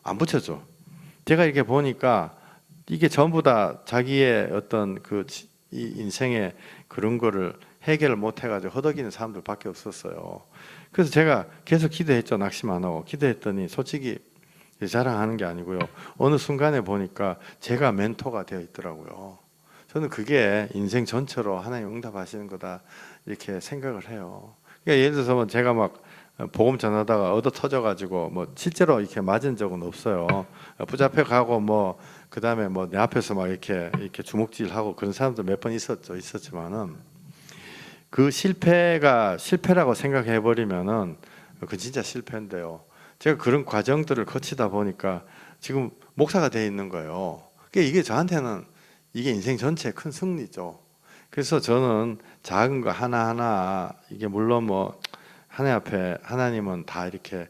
안 붙여줘. 제가 이렇게 보니까 이게 전부 다 자기의 어떤 이 인생의 그런 거를 해결을 못 해가지고 허덕이는 사람들밖에 없었어요. 그래서 제가 계속 기도했죠. 낙심 안 하고 기도했더니 솔직히 자랑하는 게 아니고요. 어느 순간에 보니까 제가 멘토가 되어 있더라고요. 저는 그게 인생 전체로 하나님 응답하시는 거다 이렇게 생각을 해요. 그러니까 예를 들어서 제가 막 복음 전하다가 얻어 터져가지고 뭐 실제로 이렇게 맞은 적은 없어요. 붙잡혀 가고 뭐 그다음에 뭐 내 앞에서 막 이렇게 주먹질하고 그런 사람도 몇 번 있었지만은 그 실패라고 생각해 버리면은 그 진짜 실패인데요. 제가 그런 과정들을 거치다 보니까 지금 목사가 돼 있는 거예요. 그게 이게 저한테는 이게 인생 전체의 큰 승리죠. 그래서 저는 작은 거 하나하나 이게 물론 뭐 하나님 앞에 하나님은 다 이렇게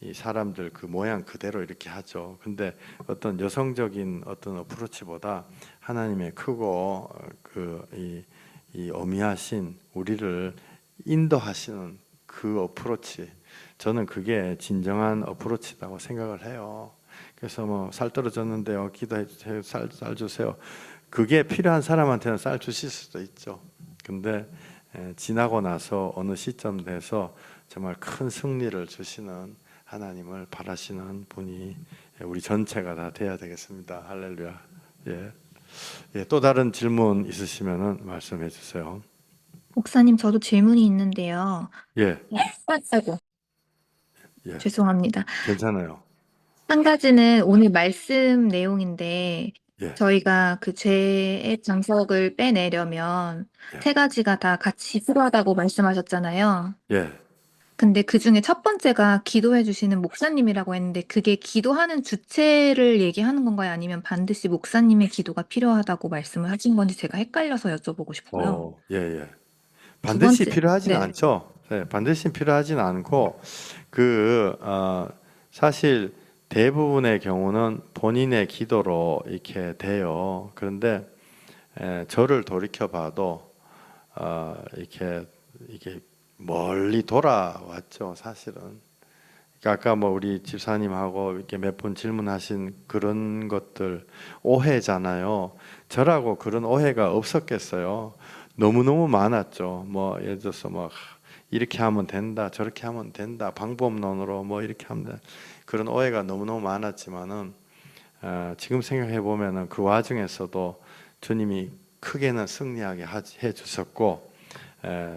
이 사람들 그 모양 그대로 이렇게 하죠. 근데 어떤 여성적인 어떤 어프로치보다 하나님의 크고 이 어미하신 우리를 인도하시는 그 어프로치, 저는 그게 진정한 어프로치라고 생각을 해요. 그래서 뭐 쌀 떨어졌는데요, 기도해 주세요, 쌀 주세요. 그게 필요한 사람한테는 쌀 주실 수도 있죠. 근데 지나고 나서 어느 시점 돼서 정말 큰 승리를 주시는 하나님을 바라시는 분이 우리 전체가 다 돼야 되겠습니다. 할렐루야. 예. 예, 또 다른 질문 있으시면은 말씀해 주세요. 목사님, 저도 질문이 있는데요. 예, 아이고, 예, 죄송합니다. 괜찮아요. 한 가지는 오늘 말씀 내용인데, 예, 저희가 그 죄의 장석을 빼내려면 예, 세 가지가 다 같이 필요하다고 말씀하셨잖아요. 예. 근데 그 중에 첫 번째가 기도해 주시는 목사님이라고 했는데, 그게 기도하는 주체를 얘기하는 건가요? 아니면 반드시 목사님의 기도가 필요하다고 말씀을 하신 건지 제가 헷갈려서 여쭤보고 싶고요. 예, 예. 두 반드시 번째, 필요하지는 네. 않죠. 네, 반드시 필요하지는 않고 사실 대부분의 경우는 본인의 기도로 이렇게 돼요. 그런데 저를 돌이켜 봐도 이게 멀리 돌아왔죠, 사실은. 그러니까 아까 뭐 우리 집사님하고 이렇게 몇 번 질문하신 그런 것들 오해잖아요. 저라고 그런 오해가 없었겠어요. 너무너무 많았죠. 뭐 예를 들어서 뭐 이렇게 하면 된다, 저렇게 하면 된다, 방법론으로 뭐 이렇게 하면 된다. 그런 오해가 너무너무 많았지만은 지금 생각해 보면은 그 와중에서도 주님이 크게는 승리하게 해 주셨고,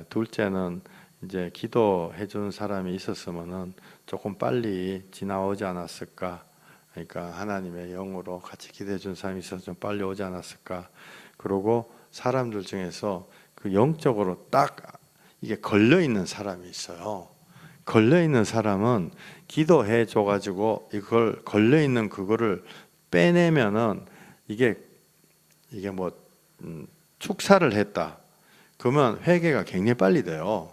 둘째는 이제 기도해 주는 사람이 있었으면은 조금 빨리 지나오지 않았을까. 그러니까 하나님의 영으로 같이 기도해 주는 사람이 있어서 좀 빨리 오지 않았을까. 그리고 사람들 중에서 그 영적으로 딱 이게 걸려 있는 사람이 있어요. 걸려 있는 사람은 기도해 줘 가지고 이걸 걸려 있는 그거를 빼내면은 이게 뭐 축사를 했다. 그러면 회개가 굉장히 빨리 돼요.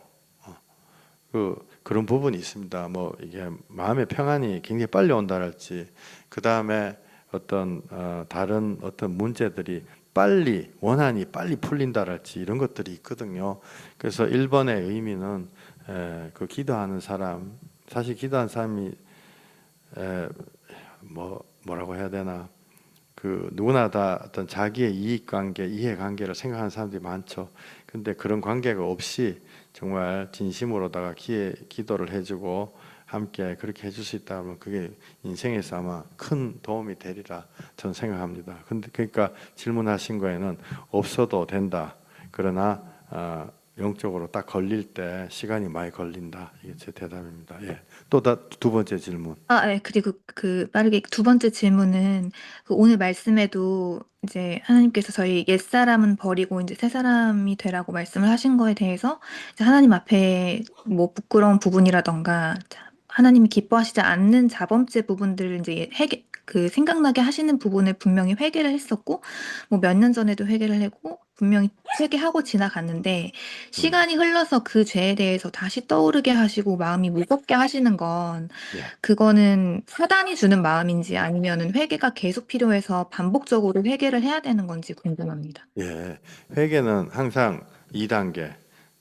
그런 부분이 있습니다. 뭐 이게 마음의 평안이 굉장히 빨리 온다랄지, 그 다음에 어떤 다른 어떤 문제들이 원한이 빨리 풀린다랄지 이런 것들이 있거든요. 그래서 1번의 의미는 그 기도하는 사람, 사실 기도하는 사람이 뭐라고 해야 되나, 그 누구나 다 어떤 자기의 이익관계, 이해관계를 생각하는 사람들이 많죠. 근데 그런 관계가 없이 정말 진심으로다가 기도를 해주고 함께 그렇게 해줄 수 있다면 그게 인생에서 아마 큰 도움이 되리라 저는 생각합니다. 근데 그러니까 질문하신 거에는 없어도 된다. 그러나 영적으로 딱 걸릴 때 시간이 많이 걸린다. 이게 제 대답입니다. 예. 또 두 번째 질문. 네. 그리고 빠르게 두 번째 질문은 오늘 말씀에도 이제 하나님께서 저희 옛사람은 버리고 이제 새 사람이 되라고 말씀을 하신 거에 대해서 이제 하나님 앞에 뭐 부끄러운 부분이라던가 하나님이 기뻐하시지 않는 자범죄 부분들을 이제 생각나게 하시는 부분을 분명히 회개를 했었고, 뭐 몇 년 전에도 회개를 했고, 분명히 회개하고 지나갔는데, 시간이 흘러서 그 죄에 대해서 다시 떠오르게 하시고 마음이 무겁게 하시는 건, 예. 그거는 사단이 주는 마음인지 아니면은 회개가 계속 필요해서 반복적으로 회개를 해야 되는 건지 궁금합니다. 예. 회개는 항상 2단계.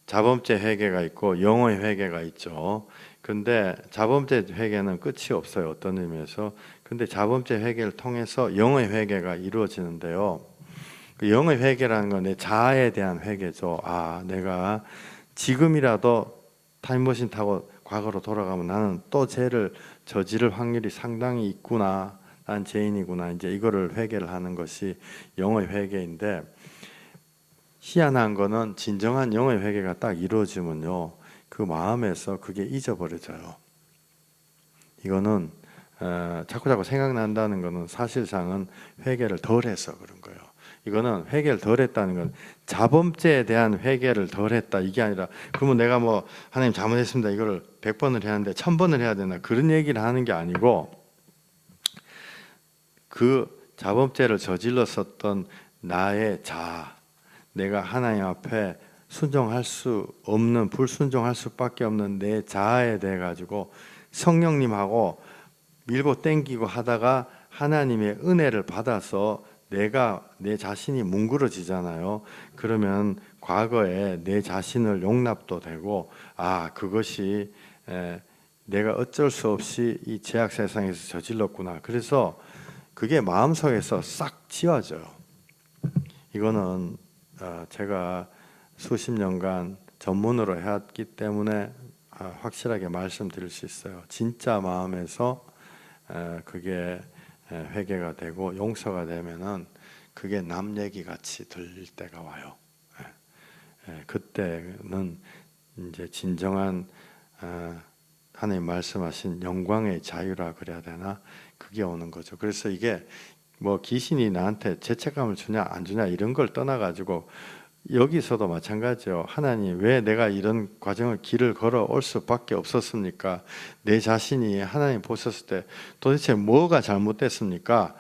자범죄 회개가 있고 영어의 회개가 있죠. 근데 자범죄 회개는 끝이 없어요. 어떤 의미에서. 근데 자범죄 회개를 통해서 영어의 회개가 이루어지는데요. 그 영어의 회개라는 건 내 자아에 대한 회개죠. 내가 지금이라도 타임머신 타고 과거로 돌아가면 나는 또 죄를 저지를 확률이 상당히 있구나. 난 죄인이구나. 이제 이거를 회개를 하는 것이 영어의 회개인데, 희한한 거는 진정한 영어의 회개가 딱 이루어지면요, 그 마음에서 그게 잊어버려져요. 이거는 자꾸 생각난다는 거는 사실상은 회개를 덜해서 그런 거예요. 이거는 회개를 덜했다는 건 자범죄에 대한 회개를 덜했다 이게 아니라, 그러면 내가 뭐 하나님 잘못했습니다 이거를 100번을 해야 하는데 1000번을 해야 되나, 그런 얘기를 하는 게 아니고, 그 자범죄를 저질렀었던 나의 자아, 내가 하나님 앞에 순종할 수 없는, 불순종할 수밖에 없는 내 자아에 대해 가지고 성령님하고 밀고 땡기고 하다가 하나님의 은혜를 받아서 내가 내 자신이 뭉그러지잖아요. 그러면 과거에 내 자신을 용납도 되고, 아, 그것이 내가 어쩔 수 없이 이 죄악 세상에서 저질렀구나. 그래서 그게 마음속에서 싹 지워져요. 이거는 제가 수십 년간 전문으로 해왔기 때문에 확실하게 말씀드릴 수 있어요. 진짜 마음에서 그게 회개가 되고 용서가 되면은 그게 남 얘기 같이 들릴 때가 와요. 그때는 이제 진정한 하나님 말씀하신 영광의 자유라 그래야 되나, 그게 오는 거죠. 그래서 이게 뭐 귀신이 나한테 죄책감을 주냐 안 주냐 이런 걸 떠나가지고 여기서도 마찬가지요. 하나님, 왜 내가 이런 과정을 길을 걸어올 수밖에 없었습니까? 내 자신이 하나님 보셨을 때 도대체 뭐가 잘못됐습니까?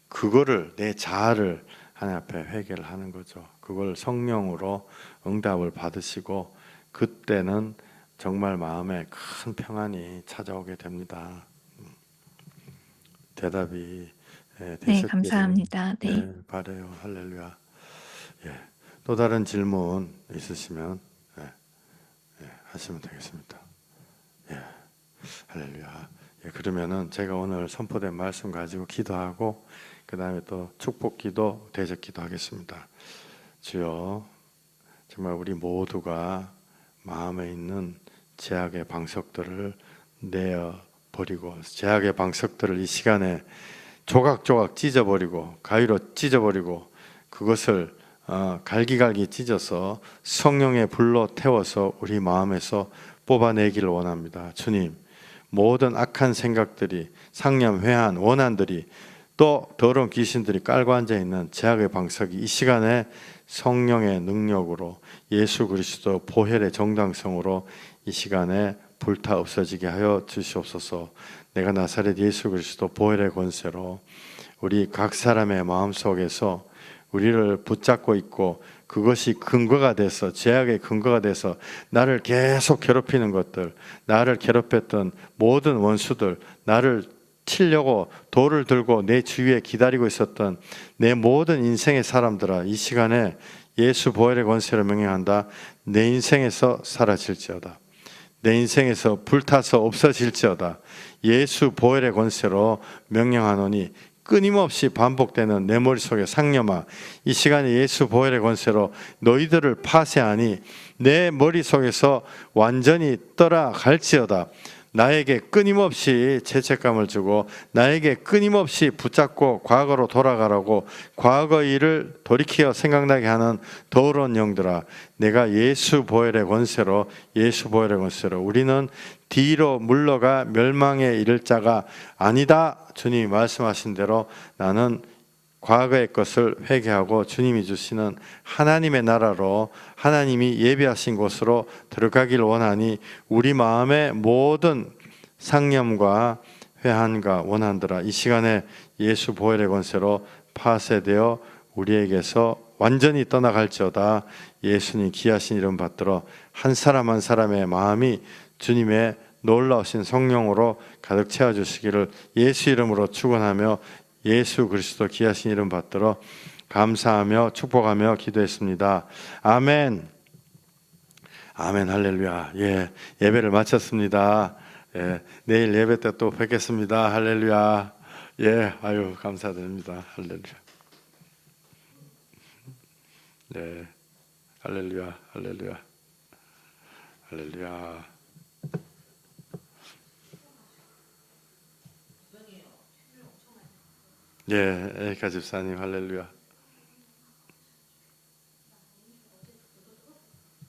그거를, 내 자아를 하나님 앞에 회개를 하는 거죠. 그걸 성령으로 응답을 받으시고 그때는 정말 마음에 큰 평안이 찾아오게 됩니다. 대답이 네, 되셨기를 감사합니다. 네. 바라요. 할렐루야. 예. 또 다른 질문 있으시면 하시면 되겠습니다. 예. 할렐루야. 예, 그러면은 제가 오늘 선포된 말씀 가지고 기도하고 그 다음에 또 축복기도 대적기도 하겠습니다. 주여, 정말 우리 모두가 마음에 있는 죄악의 방석들을 내어 버리고, 죄악의 방석들을 이 시간에 조각조각 찢어버리고 가위로 찢어버리고 그것을 갈기갈기 찢어서 성령의 불로 태워서 우리 마음에서 뽑아내기를 원합니다. 주님, 모든 악한 생각들이, 상념, 회한, 원한들이, 또 더러운 귀신들이 깔고 앉아있는 죄악의 방석이 이 시간에 성령의 능력으로 예수 그리스도 보혈의 정당성으로 이 시간에 불타 없어지게 하여 주시옵소서. 내가 나사렛 예수 그리스도 보혈의 권세로 우리 각 사람의 마음속에서 우리를 붙잡고 있고 그것이 근거가 돼서, 죄악의 근거가 돼서 나를 계속 괴롭히는 것들, 나를 괴롭혔던 모든 원수들, 나를 치려고 돌을 들고 내 주위에 기다리고 있었던 내 모든 인생의 사람들아, 이 시간에 예수 보혈의 권세로 명령한다. 내 인생에서 사라질지어다. 내 인생에서 불타서 없어질지어다. 예수 보혈의 권세로 명령하노니 끊임없이 반복되는 내 머릿속의 상념아, 이 시간에 예수 보혈의 권세로 너희들을 파쇄하니 내 머릿속에서 완전히 떠나갈지어다. 나에게 끊임없이 죄책감을 주고 나에게 끊임없이 붙잡고 과거로 돌아가라고 과거 일을 돌이켜 생각나게 하는 더러운 영들아, 내가 예수 보혈의 권세로, 예수 보혈의 권세로 우리는 뒤로 물러가 멸망에 이를 자가 아니다. 주님이 말씀하신 대로 나는 과거의 것을 회개하고 주님이 주시는 하나님의 나라로, 하나님이 예비하신 곳으로 들어가기를 원하니 우리 마음의 모든 상념과 회한과 원한들아, 이 시간에 예수 보혈의 권세로 파쇄되어 우리에게서 완전히 떠나갈지어다. 예수님 귀하신 이름 받들어 한 사람 한 사람의 마음이 주님의 놀라우신 성령으로 가득 채워주시기를 예수 이름으로 축원하며 예수 그리스도 귀하신 이름 받들어 감사하며 축복하며 기도했습니다. 아멘. 아멘. 할렐루야. 예, 예배를 마쳤습니다. 예, 내일 예배 때 또 뵙겠습니다. 할렐루야. 예, 아유 감사드립니다. 할렐루야. 네, 할렐루야. 할렐루야. 할렐루야. 예, 에이카 집사님 할렐루야.